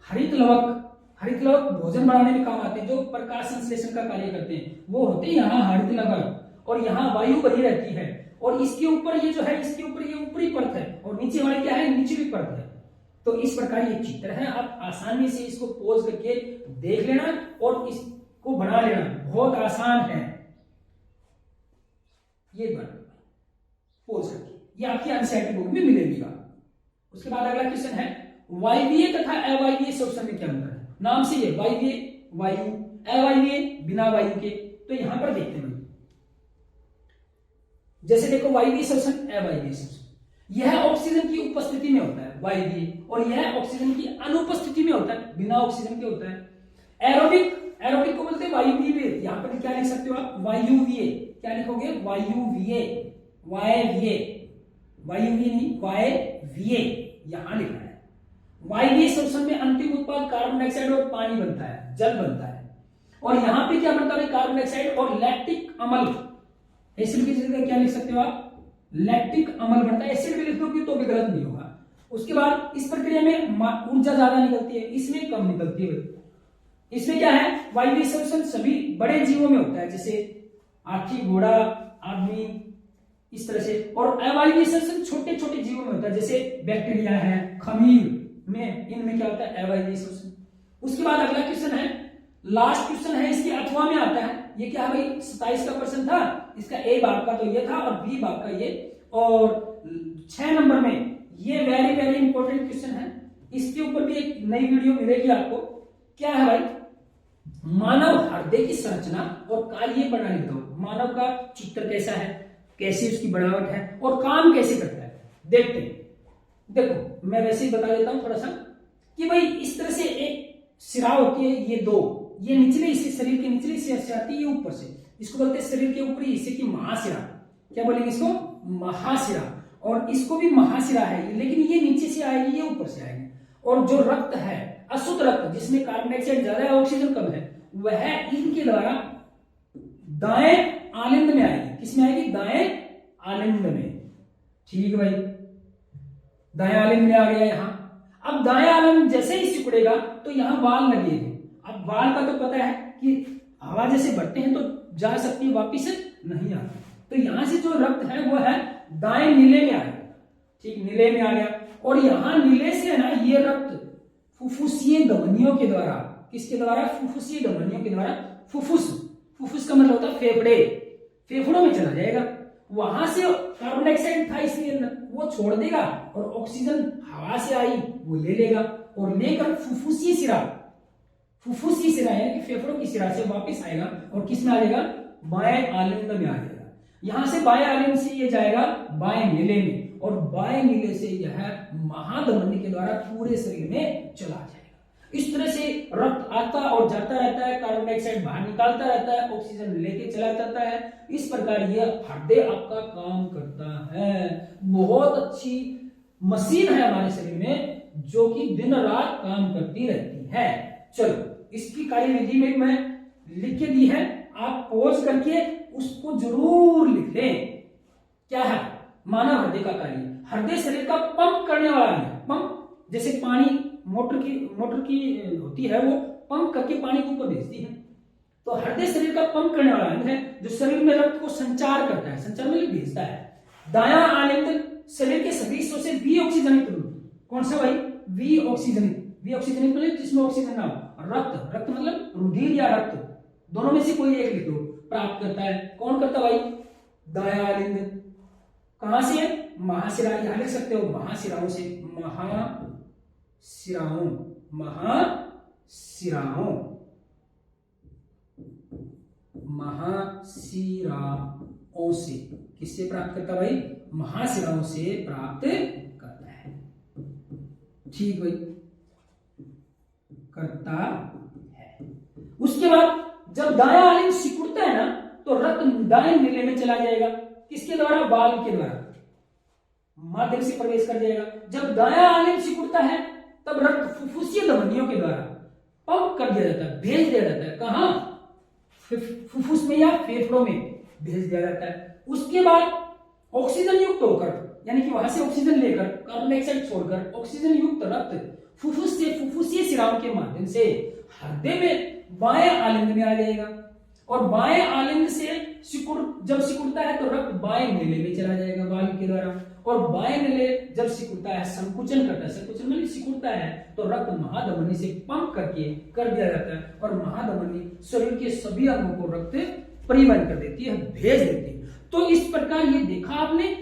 हरित लवक। हरित लवक भोजन बनाने में काम आते हैं, जो प्रकाश संश्लेषण का कार्य करते हैं, वो होते हैं यहाँ हरित लवक। और यहाँ वायु भरी रहती है। और इसके ऊपर ये जो है, इसके ऊपर ये ऊपरी परत है और नीचे वाली क्या है? निचली परत है। तो इस प्रकार ये चित्र है, आप आसानी से इसको पोज करके देख लेना और इसको बना लेना, बहुत आसान है ये बना पोज करके, ये आपकी एनसीईआरटी बुक में मिलेगा। उसके बाद अगला क्वेश्चन है वायवीय तथा अवायवीय श्वसन में क्या अंतर है? नाम से ये वायवीय वायु, अवायवीय बिना वायु के। तो यहां पर देखते हैं, जैसे देखो वायवीय श्वसन, अवायवीय श्वसन, यह ऑक्सीजन की उपस्थिति में होता है वायवीय, और यह ऑक्सीजन की अनुपस्थिति में होता है, बिना ऑक्सीजन के होता है। एरोबिक को बोलते हैं वायुवीय। यहां पर क्या लिख सकते हो आप? वायुवीय। क्या लिखोगे? वायुवीय, वायुवीय नहीं, वायवीय यहां लिखा है। वायवीय श्वसन में अंतिम उत्पाद कार्बन डाइऑक्साइड और पानी बनता है, जल बनता है। और यहां पे क्या बनता है? कार्बन डाइऑक्साइड और लैक्टिक अम्ल। एसिड की जगह क्या लिख सकते हो आप? लैक्टिक अम्ल बनता है। एसिड भी लिख दोगे तो भी गलत नहीं होगा। उसके बाद इस प्रक्रिया में ऊर्जा ज्यादा निकलती है, इसमें कम निकलती है। इसमें क्या है? वायवीय श्वसन सभी बड़े जीवों में होता है, जैसे हाथी, घोड़ा, आदमी, इस तरह से। और अवायवीय श्वसन छोटे छोटे जीवों में होता है। होता है, जैसे बैक्टीरिया है, खमीर में, इनमें क्या होता है, एवाइजेशन। उसके बाद अगला क्वेश्चन है, लास्ट क्वेश्चन है इसके अथवा में आता है। ये क्या है भाई, 27 का प्रश्न था, इसका ए भाग का तो ये था और बी भाग का ये, और 6 नंबर में ये वेरी वेरी इंपॉर्टेंट क्वेश्चन है। इसके ऊपर भी एक नई वीडियो मिलेगी आपको। क्या है भाई, मानव हृदय की संरचना और कार्य प्रणाली बताओ। मानव का चित्र कैसा है, कैसी उसकी बनावट है और काम कैसे करता है, देखते हैं। देखो मैं वैसे ही बता देता हूं थोड़ा सा कि भाई इस तरह से एक सिरा होती है, ये दो, ये निचले हिस्से, शरीर के निचले हिस्से से आती है, ये ऊपर से, इसको बोलते हैं शरीर के ऊपरी हिस्से की महाशिरा। क्या बोलेंगे इसको, महाशिरा। और इसको भी महाशिरा है, लेकिन ये नीचे से आएगी, ये ऊपर से आएगी। और जो रक्त है, अशुद्ध रक्त जिसमें कार्बन डाइऑक्साइड ज्यादा है, ऑक्सीजन कम है, वह इनके द्वारा दाएं आलिंद में आएगी। किसमें आएगी, दाएं आलिंद में। ठीक भाई, दाएं आलिंद में आ गया यहां। अब दाएं आलिंद जैसे ही सिकुड़ेगा तो यहां वाल लगेगी। अब वाल का तो पता है कि हवा जैसे बढ़ते हैं तो जा सकती है, वापिस नहीं आती। तो यहां से जो रक्त है वो है दाएं नीले में आ गया। ठीक, नीले में आ गया। और यहां नीले से है ना, ये रक्त फुफ्फुसीय धमनियों के द्वारा, किसके द्वारा, फुफ्फुसीय धमनियों के द्वारा, फुफ्फुस का मतलब होता है फेफड़े, फेफड़ों में चला जाएगा। वहां से कार्बन डाइऑक्साइड था इसलिए वो छोड़ देगा, और ऑक्सीजन हवा से आई वो ले लेगा, और लेकर फुफ्फुसीय सिरा है कि फेफड़ों की सिरा से वापस आएगा, और किस में आ जाएगा, बाएं आलिंद में आ जाएगा। यहां से बाएं आलिंद से ये जाएगा बाएं नीले में, और बाएं नीले से यह महाधमनी के द्वारा पूरे शरीर में चला जाएगा। इस तरह से रक्त आता और जाता रहता है, कार्बन डाइऑक्साइड बाहर निकालता रहता है, ऑक्सीजन लेके चला जाता है। इस प्रकार यह हृदय आपका काम करता है। बहुत अच्छी मशीन है हमारे शरीर में, जो कि दिन रात काम करती रहती है। चलो, इसकी कार्यविधि में मैं लिख के दी है, आप पॉज करके उसको जरूर लिख लें। क्या है, मानव हृदय का कार्य, हृदय शरीर का पंप करने वाला है। पंप जैसे पानी मोटर की होती है, वो पंप करके पानी को ऊपर भेजती है। तो हृदय शरीर का पंप करने वाला अंग है, जो शरीर में रक्त को संचार करता है, संचार मतलब भेजता है। दायां आलिंद शरीर के सभी हिस्सों से विऑक्सीजनित, कौन सा भाई, विऑक्सीजनित मतलब जिसमें ऑक्सीजन ना हो। रक्त मतलब रुधिर या रक्त, दोनों में से कोई एक लिख दो, प्राप्त करता है। कौन करता भाई, दायां आलिंद। कहां से, महाशिरा, यहां लिख सकते हो, महाशिराओं से, महाशिराओं से किससे प्राप्त करता भाई, महाशिराओं से प्राप्त करता है। ठीक भाई, करता है। उसके बाद जब दायां आलिंद सिकुड़ता है ना, तो रक्त दाएं नीले में चला जाएगा। किसके द्वारा, वाल्व के द्वारा, माध्यम से प्रवेश कर जाएगा। जब दायां आलिंद सिकुड़ता है, तब रक्त फुफ्फुसीय धमनियों के द्वारा पंप कर दिया जाता है, भेज दिया जाता है। कहां, फुफ्फुस में या फेफड़ों में भेज दिया जाता है। उसके बाद ऑक्सीजन युक्त होकर, यानी कि वहां से ऑक्सीजन लेकर, कार्बन डाइऑक्साइड छोड़कर ऑक्सीजन युक्त रक्त फुफ्फुस से फुफ्फुसीय सिराओं के माध्यम से हृदय में बाएं आलिंद में आ जाएगा। और बाएं आलिंद से जब सिकुड़ता है तो रक्त बाएं नीले में चला जाएगा वाल्व के द्वारा। और बाएं नीले जब सिकुड़ता है, संकुचन करता है, संकुचन मतलब सिकुड़ता है, तो रक्त महाधमनी से पंप करके कर दिया जाता है, और महाधमनी शरीर के सभी अंगों को रक्त परिवहन कर देती है, भेज देती है। तो इस प्रकार ये देखा आपने।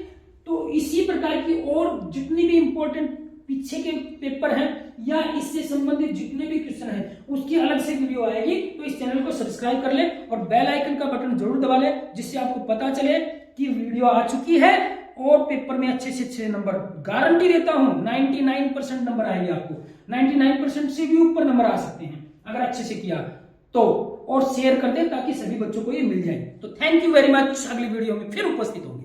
तो इसी प्रकार की और जितनी भी इंपॉर्टेंट पीछे के पेपर हैं या इससे संबंधित जितने भी क्वेश्चन हैं, उसकी अलग से वीडियो आएगी। तो इस चैनल को सब्सक्राइब कर ले और बेल आइकन का बटन जरूर दबा ले, जिससे आपको पता चले कि वीडियो आ चुकी है। और पेपर में अच्छे से अच्छे नंबर गारंटी देता हूं, 99% नंबर आएंगे आपको, 99% से भी ऊपर नंबर आ सकते हैं अगर अच्छे से किया तो। और शेयर कर दें ताकि सभी बच्चों को ये मिल जाए। तो थैंक यू वेरी मच। अगली वीडियो में फिर उपस्थित होंगे।